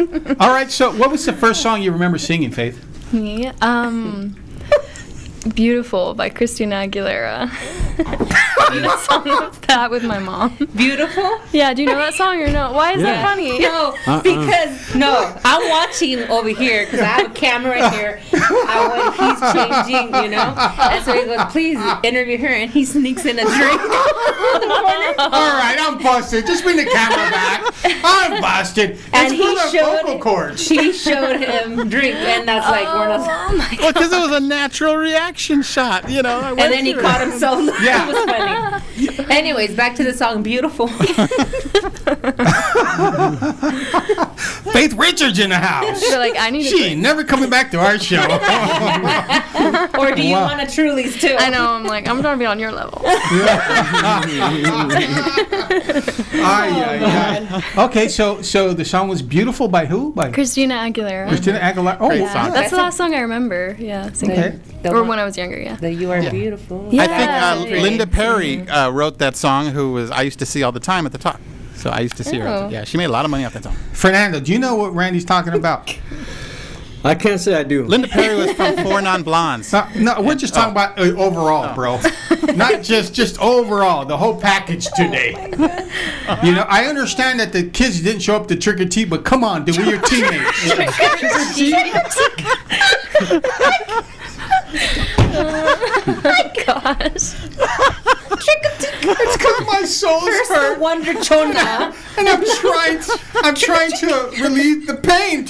[SPEAKER 1] on Faith. All right, so what was the first song you remember singing, Faith?
[SPEAKER 5] Me? Beautiful by Christina Aguilera. I did a song with that with my mom.
[SPEAKER 2] Beautiful?
[SPEAKER 5] Yeah, do you know that song or no? Why is that funny?
[SPEAKER 2] No, because I'm watching over here because I have a camera in here. When he's changing, you know, and so he goes, "Please interview her," and he sneaks in a drink.
[SPEAKER 1] All right, I'm busted. Just bring the camera back. I'm busted.
[SPEAKER 2] And
[SPEAKER 1] It's
[SPEAKER 2] he
[SPEAKER 1] for the
[SPEAKER 2] showed-
[SPEAKER 1] vocal cords.
[SPEAKER 2] She showed him drink, and that's like one of.
[SPEAKER 5] Oh my
[SPEAKER 4] Well, because it was a natural reaction shot, you know. I went
[SPEAKER 2] And then he
[SPEAKER 4] through
[SPEAKER 2] caught
[SPEAKER 4] it.
[SPEAKER 2] himself.
[SPEAKER 1] Yeah.
[SPEAKER 2] It was funny. Anyways, back to the song "Beautiful."
[SPEAKER 1] Faith Richards in the house.
[SPEAKER 5] So like I need to.
[SPEAKER 1] She ain't never coming back to our show.
[SPEAKER 2] Or do you
[SPEAKER 1] Wow.
[SPEAKER 2] want a Truly's too?
[SPEAKER 5] I know. I'm like I'm trying to be on your level.
[SPEAKER 1] Ay, ay, ay. Okay, so the song was "Beautiful" by who? By
[SPEAKER 5] Christina Aguilera.
[SPEAKER 1] Christina Aguilera. Oh,
[SPEAKER 4] Great
[SPEAKER 1] yeah.
[SPEAKER 4] song.
[SPEAKER 5] That's the last song I remember. Yeah, singing.
[SPEAKER 1] Okay.
[SPEAKER 5] Or when I was younger. Yeah.
[SPEAKER 2] The "You Are Beautiful."
[SPEAKER 5] Yeah.
[SPEAKER 4] I think
[SPEAKER 5] Yeah.
[SPEAKER 4] Linda Perry wrote that song, who I used to see all the time at the top. So I used to see her.
[SPEAKER 5] Oh.
[SPEAKER 4] Yeah, she made a lot of money off that song.
[SPEAKER 1] Fernando, do you know what Randy's talking about?
[SPEAKER 3] I can't say I do.
[SPEAKER 4] Linda Perry was from Four Non-Blondes.
[SPEAKER 1] No, we're just talking about overall, bro. Not just overall, the whole package today. You know, I understand that the kids didn't show up to trick or treat, but come on, dude, we're your teenagers.
[SPEAKER 5] Oh my gosh.
[SPEAKER 1] It's because my soul's
[SPEAKER 2] First
[SPEAKER 1] hurt.
[SPEAKER 2] Wonder Chona.
[SPEAKER 1] And I'm trying to relieve the pain,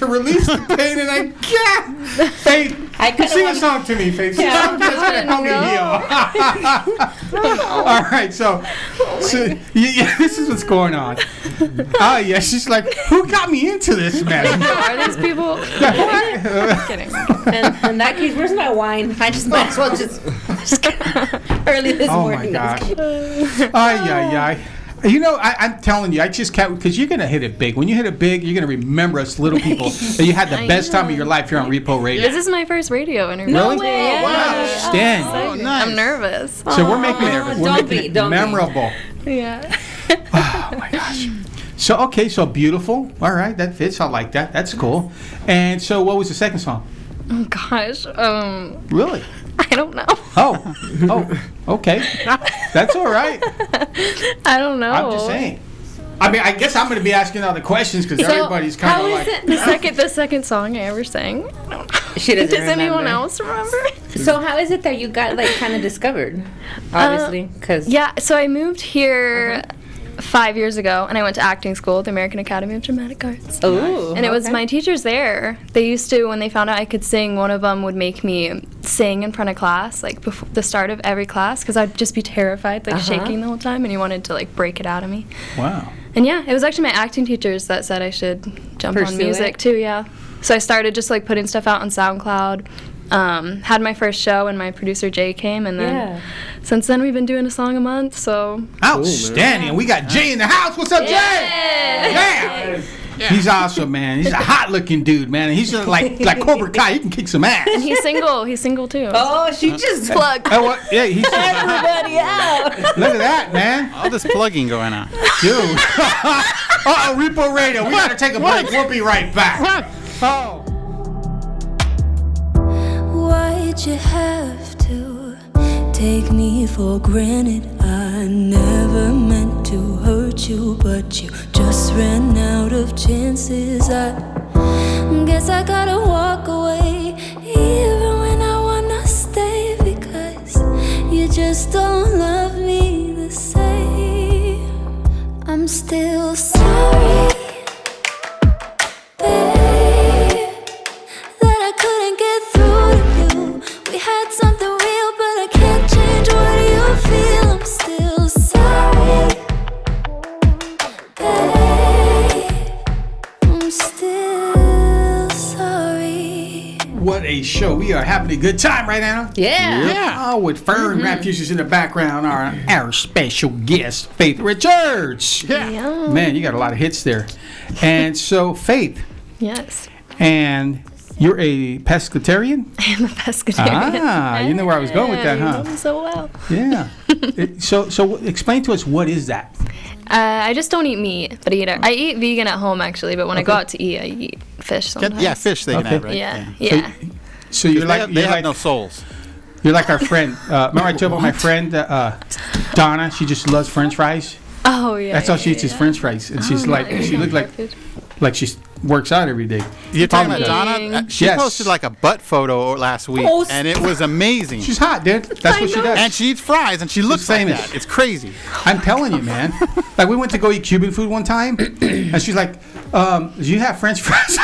[SPEAKER 1] and I can't. Faith,
[SPEAKER 2] I kinda
[SPEAKER 1] sing a
[SPEAKER 2] want-
[SPEAKER 1] song to me, Faith.
[SPEAKER 2] Yeah.
[SPEAKER 1] Sing a song that's gonna help me heal. All right, so yeah, this is what's going on. Oh yeah, she's like, who got me into this mess?
[SPEAKER 5] Are these people? Kidding.
[SPEAKER 2] And in that case, where's my wine? I just might as well just early this
[SPEAKER 1] Oh
[SPEAKER 2] morning.
[SPEAKER 1] my gosh. Ay. You know, I'm telling you, I just can't, because you're going to hit it big. When you hit it big, you're going to remember us little people that you had the
[SPEAKER 5] I
[SPEAKER 1] best time
[SPEAKER 5] know.
[SPEAKER 1] of your life here on Repo Radio.
[SPEAKER 5] This is my first radio interview.
[SPEAKER 1] Really?
[SPEAKER 5] Yeah.
[SPEAKER 1] Wow. Stan.
[SPEAKER 4] Oh, nice.
[SPEAKER 5] I'm nervous.
[SPEAKER 1] So we're making
[SPEAKER 2] Don't be,
[SPEAKER 1] it
[SPEAKER 2] don't be.
[SPEAKER 1] memorable.
[SPEAKER 5] Yeah.
[SPEAKER 1] Oh my gosh. So, okay, so beautiful. All right, that fits. I like that. That's cool. And so what was the second song?
[SPEAKER 5] Oh gosh.
[SPEAKER 1] Really?
[SPEAKER 5] I don't know.
[SPEAKER 1] Oh, okay. That's all right.
[SPEAKER 5] I don't know.
[SPEAKER 1] I'm just saying. I mean, I guess I'm going to be asking all the questions because everybody's kind
[SPEAKER 2] how
[SPEAKER 1] of
[SPEAKER 2] is
[SPEAKER 1] like...
[SPEAKER 2] it?
[SPEAKER 5] The second song I ever sang.
[SPEAKER 2] She doesn't
[SPEAKER 5] Does anyone
[SPEAKER 2] remember.
[SPEAKER 5] else remember?
[SPEAKER 2] So how is it that you got like kind of discovered? Obviously, because
[SPEAKER 5] Yeah, so I moved here 5 years ago, and I went to acting school at the American Academy of Dramatic Arts.
[SPEAKER 2] oh,
[SPEAKER 5] And it was
[SPEAKER 2] okay.
[SPEAKER 5] my teachers there. They used to, when they found out I could sing, one of them would make me sing in front of class, like before the start of every class, because I'd just be terrified, like shaking the whole time, and he wanted to like break it out of me.
[SPEAKER 1] Wow.
[SPEAKER 5] And yeah, it was actually my acting teachers that said I should jump
[SPEAKER 2] Pursue
[SPEAKER 5] on music
[SPEAKER 2] it?
[SPEAKER 5] too, yeah. So I started just like putting stuff out on SoundCloud. Had my first show when my producer Jay came, and then since then we've been doing a song a month, so.
[SPEAKER 1] Outstanding. We got Jay in the house. What's up, Jay? Yeah. He's awesome, man. He's a hot-looking dude, man. He's just like Cobra Kai. He can kick some ass.
[SPEAKER 5] And he's single too.
[SPEAKER 2] Oh, she just plugged
[SPEAKER 1] Oh, what? Yeah, he's just,
[SPEAKER 2] everybody out.
[SPEAKER 1] look at that, man.
[SPEAKER 4] All this plugging going on.
[SPEAKER 1] Dude. Uh-oh, Repo Radio. We got to take a break. We'll be right back. Oh.
[SPEAKER 6] Why'd you have to take me for granted? I never meant to hurt you, but you just ran out of chances. I guess I gotta walk away, even when I wanna stay, because you just don't love me the same. I'm still sorry, babe, that I couldn't get through to you. We had something real, but I can't change what you feel. I'm still sorry, babe. I'm still sorry.
[SPEAKER 1] What a show. We are having a good time, right, Anna?
[SPEAKER 2] Yeah.
[SPEAKER 1] Oh, with Fern Refuses in the background, our special guest, Faith Richards.
[SPEAKER 5] Yeah.
[SPEAKER 1] Man, you got a lot of hits there. And so, Faith,
[SPEAKER 5] Yes.
[SPEAKER 1] and you're a pescatarian?
[SPEAKER 5] I'm a pescatarian.
[SPEAKER 1] Ah, you know where I was going with that,
[SPEAKER 5] You
[SPEAKER 1] huh?
[SPEAKER 5] know me so well.
[SPEAKER 1] Yeah. So explain to us, what is that?
[SPEAKER 5] I just don't eat meat, but I eat vegan at home actually. But when I go out to eat, I eat fish sometimes.
[SPEAKER 4] Yeah, fish they can
[SPEAKER 1] Okay.
[SPEAKER 4] have, right?
[SPEAKER 5] Yeah.
[SPEAKER 1] So you're like,
[SPEAKER 4] They have no souls.
[SPEAKER 1] you're like our friend. Remember I told you about my friend, Donna? She just loves French fries.
[SPEAKER 5] Oh yeah.
[SPEAKER 1] That's all she eats is French fries. And she's like, she looked like she works out every day.
[SPEAKER 4] You're talking about
[SPEAKER 5] Amazing.
[SPEAKER 4] Donna? She
[SPEAKER 1] Yes.
[SPEAKER 4] posted like a butt photo last week,
[SPEAKER 2] Oh,
[SPEAKER 4] and it was amazing.
[SPEAKER 1] She's hot, dude. That's what she does.
[SPEAKER 4] And she eats fries, and she looks like
[SPEAKER 1] famous.
[SPEAKER 4] that. It's crazy.
[SPEAKER 1] I'm telling you, man. Like, we went to go eat Cuban food one time, and she's like, do you have French fries?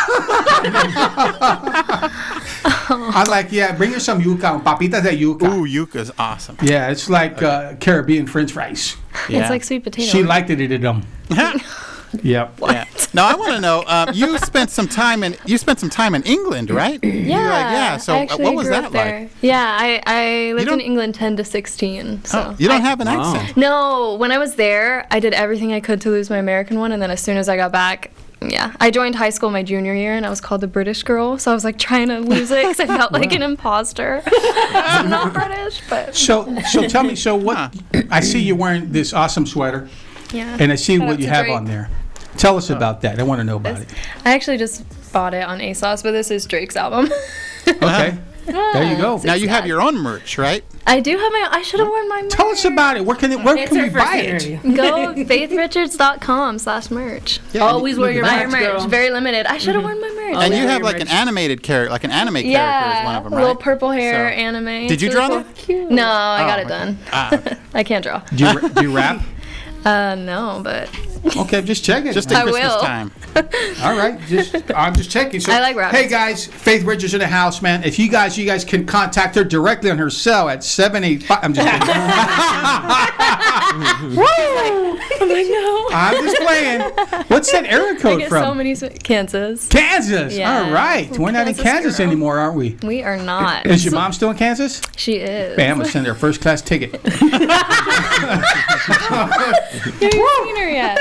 [SPEAKER 1] I'm like, yeah, bring her some yuca, papitas de yuca.
[SPEAKER 4] Ooh, yuca's awesome.
[SPEAKER 1] Yeah, it's like Caribbean French fries.
[SPEAKER 5] It's like sweet potato.
[SPEAKER 1] She liked it at them. Yep.
[SPEAKER 4] Yeah. Now I want to know. You spent some time in England, right?
[SPEAKER 5] Yeah.
[SPEAKER 4] So
[SPEAKER 5] I actually
[SPEAKER 4] what was
[SPEAKER 5] grew
[SPEAKER 4] that
[SPEAKER 5] up
[SPEAKER 4] like?
[SPEAKER 5] there. Yeah, I lived in
[SPEAKER 4] don't-
[SPEAKER 5] England 10 to 16. So.
[SPEAKER 4] You don't have an accent.
[SPEAKER 5] No, when I was there, I did everything I could to lose my American one, and then as soon as I got back, I joined high school my junior year, and I was called the British girl, so I was like trying to lose it because I felt like an imposter. I'm not British, but
[SPEAKER 1] So tell me, so what? I see you wearing this awesome sweater,
[SPEAKER 5] yeah.
[SPEAKER 1] and I see
[SPEAKER 5] Shout
[SPEAKER 1] what
[SPEAKER 5] out
[SPEAKER 1] you
[SPEAKER 5] to
[SPEAKER 1] have
[SPEAKER 5] Drake.
[SPEAKER 1] on there. Tell us about that. I want to know about it.
[SPEAKER 5] I actually just bought it on ASOS, but this is Drake's album.
[SPEAKER 1] Okay. There you go.
[SPEAKER 4] Now you have your own merch, right?
[SPEAKER 5] I do have my. I should have worn my merch.
[SPEAKER 1] Tell us about it. Where can we
[SPEAKER 2] It's
[SPEAKER 1] buy
[SPEAKER 2] her first
[SPEAKER 1] it?
[SPEAKER 2] interview.
[SPEAKER 5] Go faithrichards.com/merch.
[SPEAKER 2] Always wear your
[SPEAKER 5] Buy your
[SPEAKER 2] merch,
[SPEAKER 5] merch.
[SPEAKER 2] girl.
[SPEAKER 5] Very limited. I should have worn my merch. Fern.
[SPEAKER 4] And you
[SPEAKER 2] yeah,
[SPEAKER 4] have like an
[SPEAKER 2] rich.
[SPEAKER 4] animated character, like an anime character is one of them, right?
[SPEAKER 5] Little purple hair
[SPEAKER 4] So-
[SPEAKER 5] anime.
[SPEAKER 4] Did you
[SPEAKER 5] It's
[SPEAKER 4] draw
[SPEAKER 5] really
[SPEAKER 4] that?
[SPEAKER 5] cool. No, I got it
[SPEAKER 4] okay.
[SPEAKER 5] done.
[SPEAKER 4] Ah.
[SPEAKER 5] I can't draw.
[SPEAKER 1] Do you rap?
[SPEAKER 5] No, but
[SPEAKER 1] Okay, I'm just checking.
[SPEAKER 4] Just at
[SPEAKER 5] I
[SPEAKER 4] Christmas
[SPEAKER 5] will.
[SPEAKER 4] time.
[SPEAKER 1] All right, I'm just checking. So,
[SPEAKER 5] I like rap.
[SPEAKER 1] Hey guys, Faith Richards in the house, man. If you guys can contact her directly on her cell at 785. I'm just kidding. I'm just playing. What's that area
[SPEAKER 5] I
[SPEAKER 1] code
[SPEAKER 5] get
[SPEAKER 1] from?
[SPEAKER 5] so many Kansas.
[SPEAKER 1] Kansas.
[SPEAKER 5] Yeah.
[SPEAKER 1] All right. We're not in
[SPEAKER 5] Kansas
[SPEAKER 1] Kansas
[SPEAKER 5] girl.
[SPEAKER 1] anymore, are we?
[SPEAKER 5] We are not.
[SPEAKER 1] Is your mom still in Kansas?
[SPEAKER 5] She is.
[SPEAKER 1] Bam, I'm gonna send her a first class ticket.
[SPEAKER 5] You haven't seen her yet.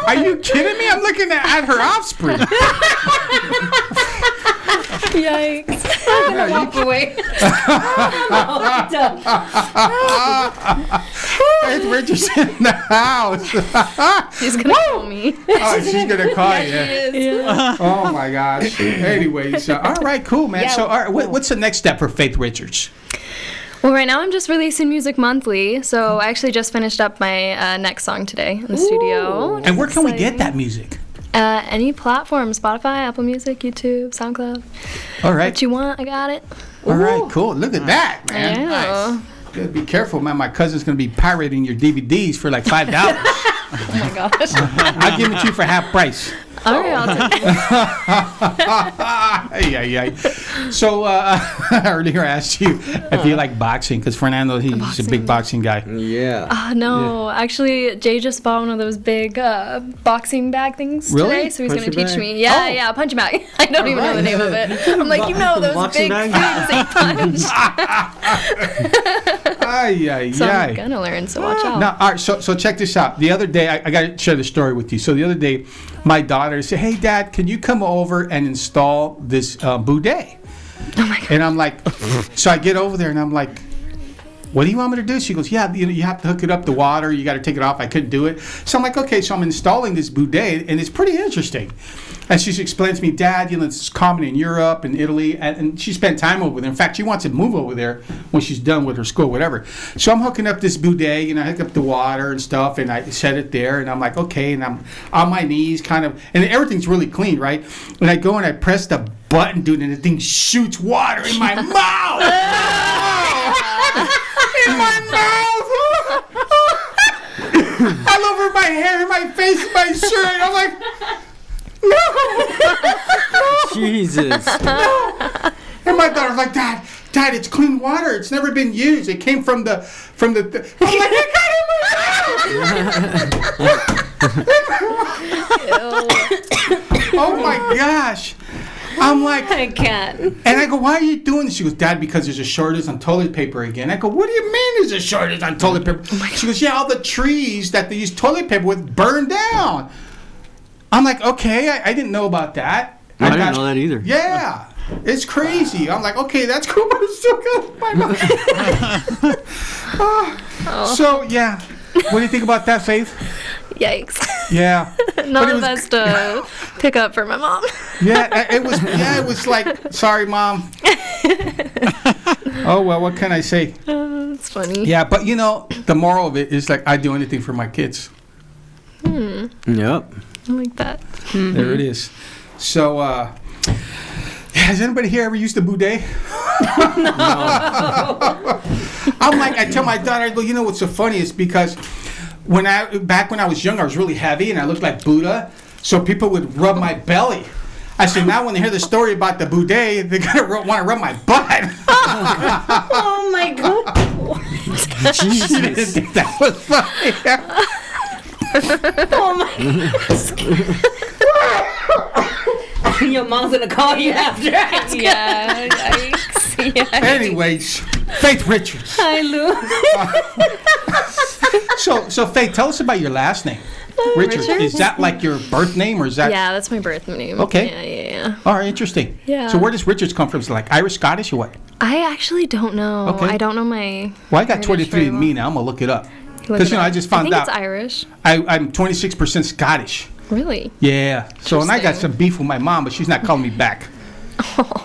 [SPEAKER 1] Are you kidding me? I'm looking at her offspring.
[SPEAKER 5] Yikes.
[SPEAKER 2] Walk away.
[SPEAKER 1] Faith Richards in the house.
[SPEAKER 5] She's gonna call me.
[SPEAKER 1] Oh, she's gonna call you.
[SPEAKER 5] Yeah.
[SPEAKER 1] Oh my gosh. Anyways, all right, cool, man.
[SPEAKER 2] Yeah,
[SPEAKER 1] So, all right, what's the next step for Faith Richards?
[SPEAKER 5] Well, right now I'm just releasing music monthly, so I actually just finished up my next song today in the studio.
[SPEAKER 1] And where can we get
[SPEAKER 5] Exciting.
[SPEAKER 1] that music?
[SPEAKER 5] Any platform, Spotify, Apple Music, YouTube, SoundCloud.
[SPEAKER 1] All right.
[SPEAKER 5] What you want, I got it.
[SPEAKER 1] All right, cool. Look at that, man.
[SPEAKER 5] Yeah.
[SPEAKER 1] Nice. Gotta be careful, man. My cousin's gonna be pirating your DVDs for like $5.
[SPEAKER 5] Oh my gosh.
[SPEAKER 1] I'll give it to you for half price.
[SPEAKER 5] All right, I'll take it.
[SPEAKER 1] Yeah. So earlier I asked you if you like boxing, because Fernando, he's a big boxing guy.
[SPEAKER 3] Yeah.
[SPEAKER 5] No, actually, Jay just bought one of those big boxing bag things
[SPEAKER 1] Really?
[SPEAKER 5] today, so he's
[SPEAKER 3] Punching
[SPEAKER 5] going to teach
[SPEAKER 3] bag?
[SPEAKER 5] me. Yeah,
[SPEAKER 1] Oh.
[SPEAKER 5] yeah, punching bag. I don't even know the name of it. I'm like, those
[SPEAKER 3] Boxing
[SPEAKER 5] big
[SPEAKER 3] bag?
[SPEAKER 5] things they punch.
[SPEAKER 1] Ay.
[SPEAKER 5] So I'm going to learn, so watch out.
[SPEAKER 1] Now, all right, so check this out. The other day, I got to share the story with you. So the other day, my daughter said, "Hey, Dad, can you come over and install this bidet?"
[SPEAKER 5] Oh my God.
[SPEAKER 1] And I'm like, so I get over there and I'm like, "What do you want me to do?" She goes, "Yeah, you have to hook it up to water. You got to take it off." I couldn't do it. So I'm like, okay, so I'm installing this bidet, and it's pretty interesting. And she explains to me, "Dad, it's common in Europe and Italy," and she spent time over there. In fact, she wants to move over there when she's done with her school, whatever. So I'm hooking up this bidet, I hook up the water and stuff, and I set it there, and I'm like, okay, and I'm on my knees, kind of, and everything's really clean, right? And I go and I press the button, dude, and the thing shoots water in my mouth. In my mouth. All over my hair, my face, my shirt. I'm like, no.
[SPEAKER 3] Jesus.
[SPEAKER 1] And my daughter's like, Dad, it's clean water. It's never been used. It came from the. I'm like, I got it in my mouth. Oh my gosh. I'm like,
[SPEAKER 2] I can't.
[SPEAKER 1] and I go, why are you doing this? She goes, Dad, because there's a shortage on toilet paper again. I go, what do you mean there's a shortage on toilet paper? She goes, yeah, all the trees that they use toilet paper with burned down. I'm like, okay, I didn't know about that.
[SPEAKER 3] I didn't know that either.
[SPEAKER 1] Yeah, it's crazy. I'm like, okay, that's cool, but it's still good in my mouth. So, yeah. What do you think about that, Faith?
[SPEAKER 5] Yikes.
[SPEAKER 1] Yeah.
[SPEAKER 5] Not
[SPEAKER 1] But it
[SPEAKER 5] the
[SPEAKER 1] was-
[SPEAKER 5] best pick up for my mom.
[SPEAKER 1] Yeah, it was like, sorry, Mom. Oh, well, what can I say?
[SPEAKER 5] It's funny.
[SPEAKER 1] Yeah, but the moral of it is like I do anything for my kids.
[SPEAKER 3] Yep.
[SPEAKER 5] I like that.
[SPEAKER 1] There it is. So, has anybody here ever used a bidet? I'm like, I tell my daughter, I go, what's so funny is because back when I was young, I was really heavy and I looked like Buddha, so people would rub my belly. I said, now when they hear the story about the bidet, they're gonna want to rub my butt.
[SPEAKER 2] Oh my God.
[SPEAKER 1] She didn't think that was funny.
[SPEAKER 2] Oh my. Your mom's gonna call you after.
[SPEAKER 5] Yeah, yikes. Yeah.
[SPEAKER 1] Anyways, Faith Richards.
[SPEAKER 2] Hi, Lou.
[SPEAKER 1] So Faith, tell us about your last name. Richards. Is that like your birth name, or is that?
[SPEAKER 5] Yeah, that's my birth name.
[SPEAKER 1] Okay.
[SPEAKER 5] Yeah.
[SPEAKER 1] All right, interesting.
[SPEAKER 5] Yeah.
[SPEAKER 1] So where does Richards come from? Is it like Irish, Scottish, or what?
[SPEAKER 5] I actually don't know.
[SPEAKER 1] Okay.
[SPEAKER 5] I don't know my.
[SPEAKER 1] Well, I got
[SPEAKER 5] heritage
[SPEAKER 1] 23
[SPEAKER 5] very
[SPEAKER 1] and me now. I'm gonna look it up.
[SPEAKER 5] Look
[SPEAKER 1] Because
[SPEAKER 5] it up.
[SPEAKER 1] I just found
[SPEAKER 5] I think
[SPEAKER 1] out
[SPEAKER 5] it's Irish.
[SPEAKER 1] I'm 26% Scottish.
[SPEAKER 5] Really?
[SPEAKER 1] Yeah. So and I got
[SPEAKER 5] Interesting.
[SPEAKER 1] some beef with my mom, but she's not calling me back.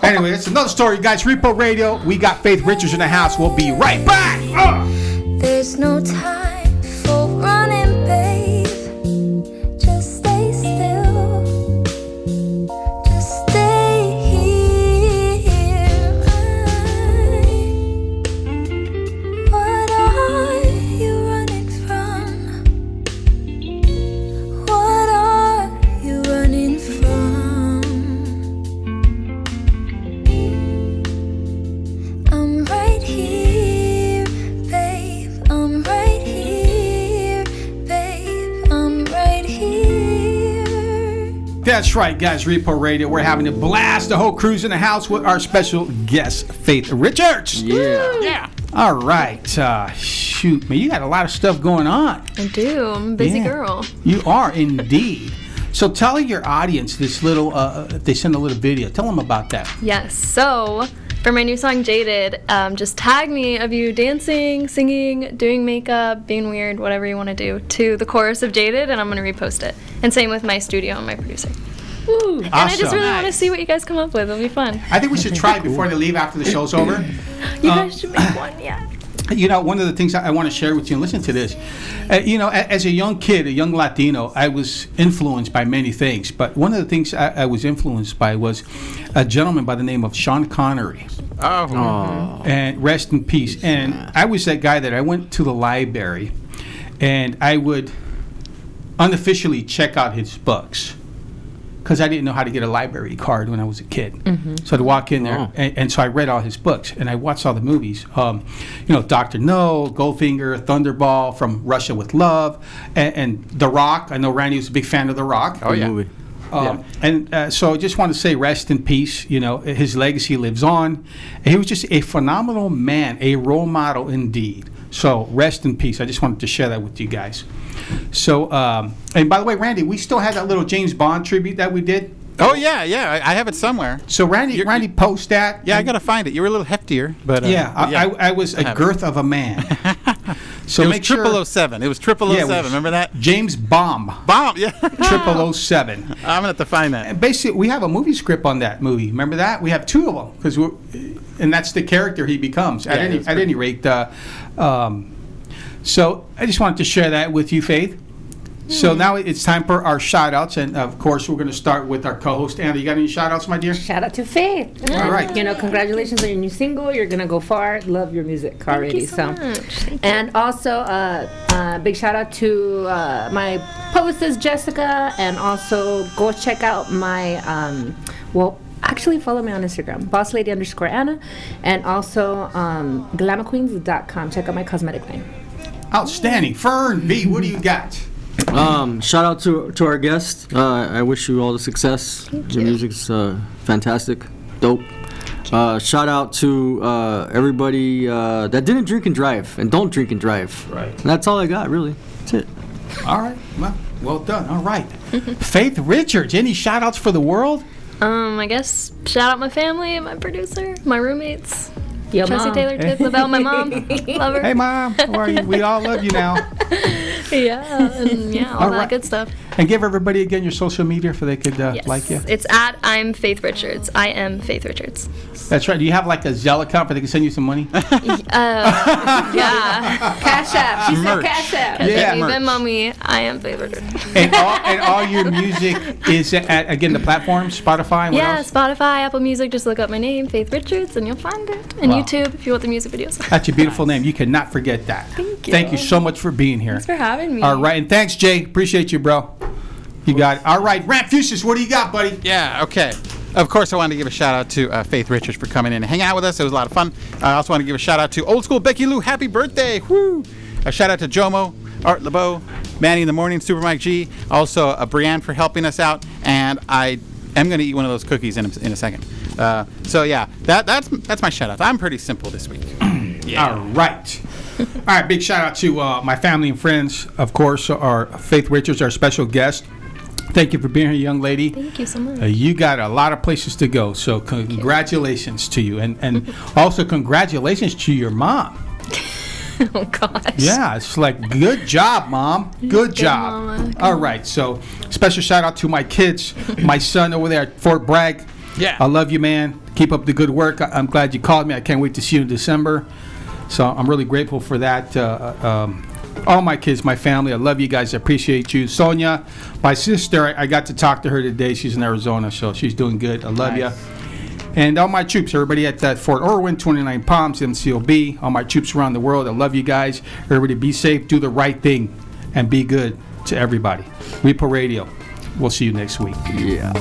[SPEAKER 1] Anyway, that's another story, guys. Repo Radio. We got Faith Richards in the house. We'll be right back.
[SPEAKER 6] There's no time for running, babe. Just stay still. Just
[SPEAKER 1] That's right, guys. Repo Radio. We're having a blast. The whole crew's in the house with our special guest, Faith Richards.
[SPEAKER 4] Yeah.
[SPEAKER 1] All right. Shoot, man, you got a lot of stuff going on.
[SPEAKER 5] I do. I'm a busy girl.
[SPEAKER 1] You are indeed. So tell your audience this little, they send a little video. Tell them about that.
[SPEAKER 5] Yes. So for my new song, Jaded, just tag me of you dancing, singing, doing makeup, being weird, whatever you want to do, to the chorus of Jaded, and I'm going to repost it. And same with my studio and my producer. Woo.
[SPEAKER 1] Awesome.
[SPEAKER 5] And I just really want to see what you guys come up with. It'll be fun.
[SPEAKER 1] I think we should try it before they leave after the show's over.
[SPEAKER 5] You guys should make one, yeah.
[SPEAKER 1] You know, one of the things I want to share with you, and listen to this. You know, as a young kid, a young Latino, I was influenced by many things. But one of the things I was influenced by was a gentleman by the name of Sean Connery.
[SPEAKER 4] Oh.
[SPEAKER 1] And rest in peace. And I was that guy that I went to the library, and I would unofficially check out his books, because I didn't know how to get a library card when I was a kid. So I'd walk in there, and so I read all his books, and I watched all the movies. You know, Dr. No, Goldfinger, Thunderball, From Russia with Love, and The Rock. I know Randy was a big fan of The Rock.
[SPEAKER 4] Oh, yeah.
[SPEAKER 3] Movie.
[SPEAKER 1] And so I just want to say rest in peace. You know, his legacy lives on. And he was just a phenomenal man, a role model indeed. So rest in peace. I just wanted to share that with you guys. So, and by the way, Randy, we still have that little James Bond tribute that we did.
[SPEAKER 4] Oh, yeah. I have it somewhere.
[SPEAKER 1] So Randy post that.
[SPEAKER 4] Yeah, I got to find it. You were a little heftier, but...
[SPEAKER 1] I was a girth of a man. So
[SPEAKER 4] it was
[SPEAKER 1] make sure...
[SPEAKER 4] 007. It was 007. Remember that?
[SPEAKER 1] James Bomb.
[SPEAKER 4] Yeah.
[SPEAKER 1] 007.
[SPEAKER 4] I'm going to have to find that.
[SPEAKER 1] And basically, we have a movie script on that movie. Remember that? We have two of them, and that's the character he becomes. At any rate, so I just wanted to share that with you, Faith. So now it's time for our shout-outs, and of course we're going to start with our co-host, Anna. You got any shout-outs, my dear?
[SPEAKER 2] Shout out to Faith.
[SPEAKER 1] All right.
[SPEAKER 2] You know, congratulations on your new single. You're going to go far. Love your music already.
[SPEAKER 5] Thank you so much. Thank you.
[SPEAKER 2] And also, big shout out to my publicist, Jessica, and also go check out my, actually follow me on Instagram, bosslady_Anna, and also glamourqueens.com. Check out my cosmetic line.
[SPEAKER 1] Outstanding. Fern, V, what do you got?
[SPEAKER 3] Shout out to our guest. I wish you all the success. Your music's fantastic, dope. Shout out to everybody that didn't drink and drive and don't drink and drive.
[SPEAKER 1] Right.
[SPEAKER 3] And that's all I got, really. That's it.
[SPEAKER 1] All right. Well done. All right. Faith Richards, any shout-outs for the world?
[SPEAKER 5] I guess shout out my family and my producer, my roommates.
[SPEAKER 2] Yo,
[SPEAKER 5] Chelsea
[SPEAKER 2] Mom.
[SPEAKER 5] Taylor, Tiff LaBelle, my mom. Love her.
[SPEAKER 1] Hey, Mom. How are you? We all love you now.
[SPEAKER 5] All that good stuff.
[SPEAKER 1] And give everybody again your social media if they could
[SPEAKER 5] Yes.
[SPEAKER 1] like you.
[SPEAKER 5] It's at I'm Faith Richards. I am Faith Richards.
[SPEAKER 1] That's right. Do you have like a Zelle account where they can send you some money?
[SPEAKER 5] Yeah.
[SPEAKER 2] Cash App. She said
[SPEAKER 4] Merch.
[SPEAKER 2] Cash App.
[SPEAKER 1] Yeah.
[SPEAKER 5] You've been mommy. I am Faith Richards.
[SPEAKER 1] and all your music is at, again, the platform, Spotify, and what
[SPEAKER 5] Yeah,
[SPEAKER 1] else?
[SPEAKER 5] Spotify, Apple Music. Just look up my name, Faith Richards, and you'll find it. And
[SPEAKER 1] Wow.
[SPEAKER 5] YouTube if you want the music videos.
[SPEAKER 1] That's a beautiful name. You cannot forget that.
[SPEAKER 5] Thank you.
[SPEAKER 1] Thank you so much for being here.
[SPEAKER 5] Thanks for having me.
[SPEAKER 1] All right. And thanks, Jay. Appreciate you, bro. You got it. All right. Ramp Fuses, what do you got, buddy?
[SPEAKER 4] Yeah, okay. Of course, I wanted to give a shout out to Faith Richards for coming in and hanging out with us. It was a lot of fun. I also want to give a shout out to Old School Becky Lou. Happy birthday. Woo! A shout out to Jomo, Art LeBeau, Manny in the Morning, Super Mike G. Also, Brianne for helping us out. And I am going to eat one of those cookies in a second. So, yeah, that's my shout out. I'm pretty simple this week.
[SPEAKER 1] All right. All right. Big shout out to my family and friends, of course, our Faith Richards, our special guest. Thank you for being here, young lady.
[SPEAKER 5] Thank you so much.
[SPEAKER 1] You got a lot of places to go, so congratulations to you. And also congratulations to your mom.
[SPEAKER 5] Oh, gosh.
[SPEAKER 1] Yeah, it's like, good job, Mom. Good job.
[SPEAKER 5] Mama.
[SPEAKER 1] All right, so special shout out to my kids, my son over there at Fort Bragg.
[SPEAKER 4] Yeah.
[SPEAKER 1] I love you, man. Keep up the good work. I'm glad you called me. I can't wait to see you in December. So I'm really grateful for that. All my kids, my family, I love you guys. I appreciate you. Sonia, my sister, I got to talk to her today. She's in Arizona, so she's doing good. I love you. And all my troops, everybody at that Fort Irwin, 29 Palms, MCOB, all my troops around the world, I love you guys. Everybody be safe, do the right thing, and be good to everybody. Repo Radio. We'll see you next week.
[SPEAKER 3] Yeah.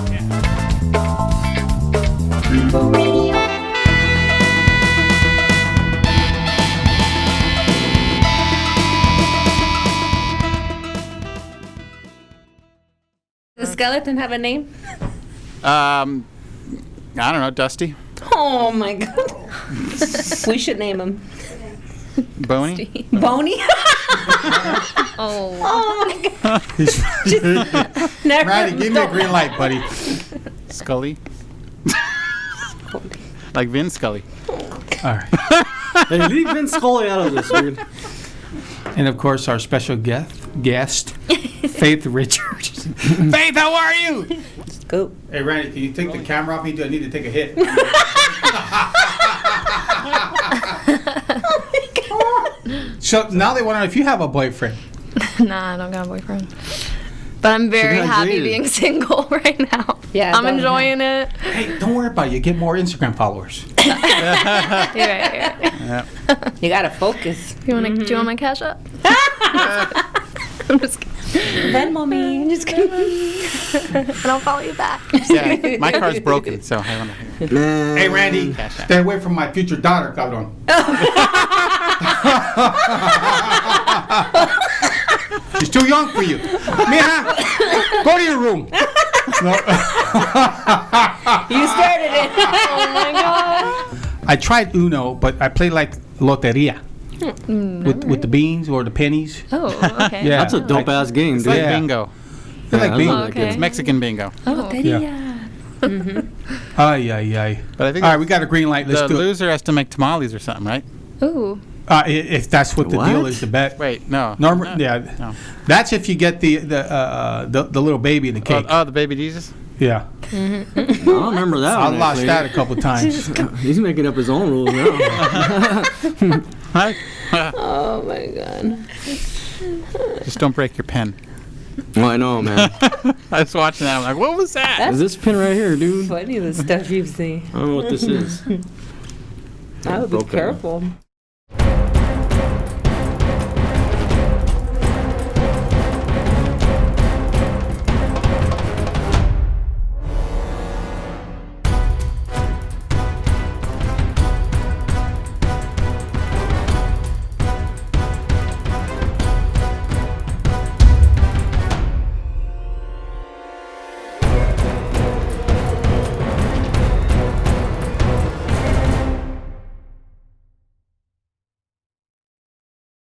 [SPEAKER 2] This skeleton have a name?
[SPEAKER 4] I don't know, Dusty,
[SPEAKER 2] Oh my god. We should name him.
[SPEAKER 4] Boney.
[SPEAKER 2] Boney?
[SPEAKER 5] Oh.
[SPEAKER 2] Oh my god. Never.
[SPEAKER 1] Randy, give me a green light, buddy.
[SPEAKER 4] Scully. Like Vin Scully.
[SPEAKER 1] All right.
[SPEAKER 3] Hey, leave Vince Scully out of this, dude.
[SPEAKER 1] And of course, our special guest, Faith Richards. Faith, how are you?
[SPEAKER 2] Go.
[SPEAKER 1] Hey, Randy, can you take the camera off me? I need to take a hit. So now they want to know if you have a boyfriend.
[SPEAKER 5] Nah, I don't got a boyfriend. But I'm very
[SPEAKER 3] got
[SPEAKER 5] happy
[SPEAKER 3] Jaded.
[SPEAKER 5] being single right now.
[SPEAKER 2] Yeah,
[SPEAKER 5] I'm
[SPEAKER 2] don't-
[SPEAKER 5] enjoying it.
[SPEAKER 1] Hey, don't worry about it. You get more Instagram followers.
[SPEAKER 5] You're right, you're right.
[SPEAKER 2] You gotta focus.
[SPEAKER 5] Do you want my cash up? I'm just kidding.
[SPEAKER 2] Venmo me. Just kidding.
[SPEAKER 5] And I'll follow you back.
[SPEAKER 4] Yeah, my car's broken, so I want to.
[SPEAKER 3] Nah.
[SPEAKER 1] Hey, Randy,
[SPEAKER 4] Cash app.
[SPEAKER 1] stay away from my future daughter, cabrón. She's too young for you. Mija, go to your room. No.
[SPEAKER 2] You started it.
[SPEAKER 5] Oh my god.
[SPEAKER 1] I tried Uno, but I played like Loteria. With the beans or the pennies.
[SPEAKER 5] Oh, okay.
[SPEAKER 1] Yeah.
[SPEAKER 3] That's a dope ass game,
[SPEAKER 4] It's
[SPEAKER 3] dude.
[SPEAKER 4] like
[SPEAKER 1] Yeah.
[SPEAKER 4] bingo.
[SPEAKER 1] They're like
[SPEAKER 3] I
[SPEAKER 1] bingo.
[SPEAKER 3] love that
[SPEAKER 5] Okay.
[SPEAKER 4] It's Mexican bingo.
[SPEAKER 5] Oh,
[SPEAKER 1] Yeah. Ay, ay, ay.
[SPEAKER 4] But I think
[SPEAKER 1] All right, we got a green light. Let's
[SPEAKER 4] the
[SPEAKER 1] do it.
[SPEAKER 4] loser has to make tamales or something, right?
[SPEAKER 5] Ooh.
[SPEAKER 1] If that's what the
[SPEAKER 3] What?
[SPEAKER 1] deal is, the bet.
[SPEAKER 4] Wait, no.
[SPEAKER 1] Normal,
[SPEAKER 4] No.
[SPEAKER 1] yeah.
[SPEAKER 4] No.
[SPEAKER 1] That's if you get the little baby in the cake.
[SPEAKER 4] Oh, the baby Jesus?
[SPEAKER 1] Yeah.
[SPEAKER 3] I don't remember that
[SPEAKER 1] I
[SPEAKER 3] one.
[SPEAKER 1] lost
[SPEAKER 3] actually.
[SPEAKER 1] that a couple times.
[SPEAKER 3] He's making up his own rules now.
[SPEAKER 4] Right?
[SPEAKER 2] Oh my god.
[SPEAKER 4] Just don't break your pen.
[SPEAKER 3] Oh, I know, man.
[SPEAKER 4] I was watching that. I'm like, what was that?
[SPEAKER 3] Is this pin right here, dude?
[SPEAKER 2] Funny the stuff you see.
[SPEAKER 3] I don't know what this is.
[SPEAKER 2] I would be
[SPEAKER 3] Broken.
[SPEAKER 2] careful.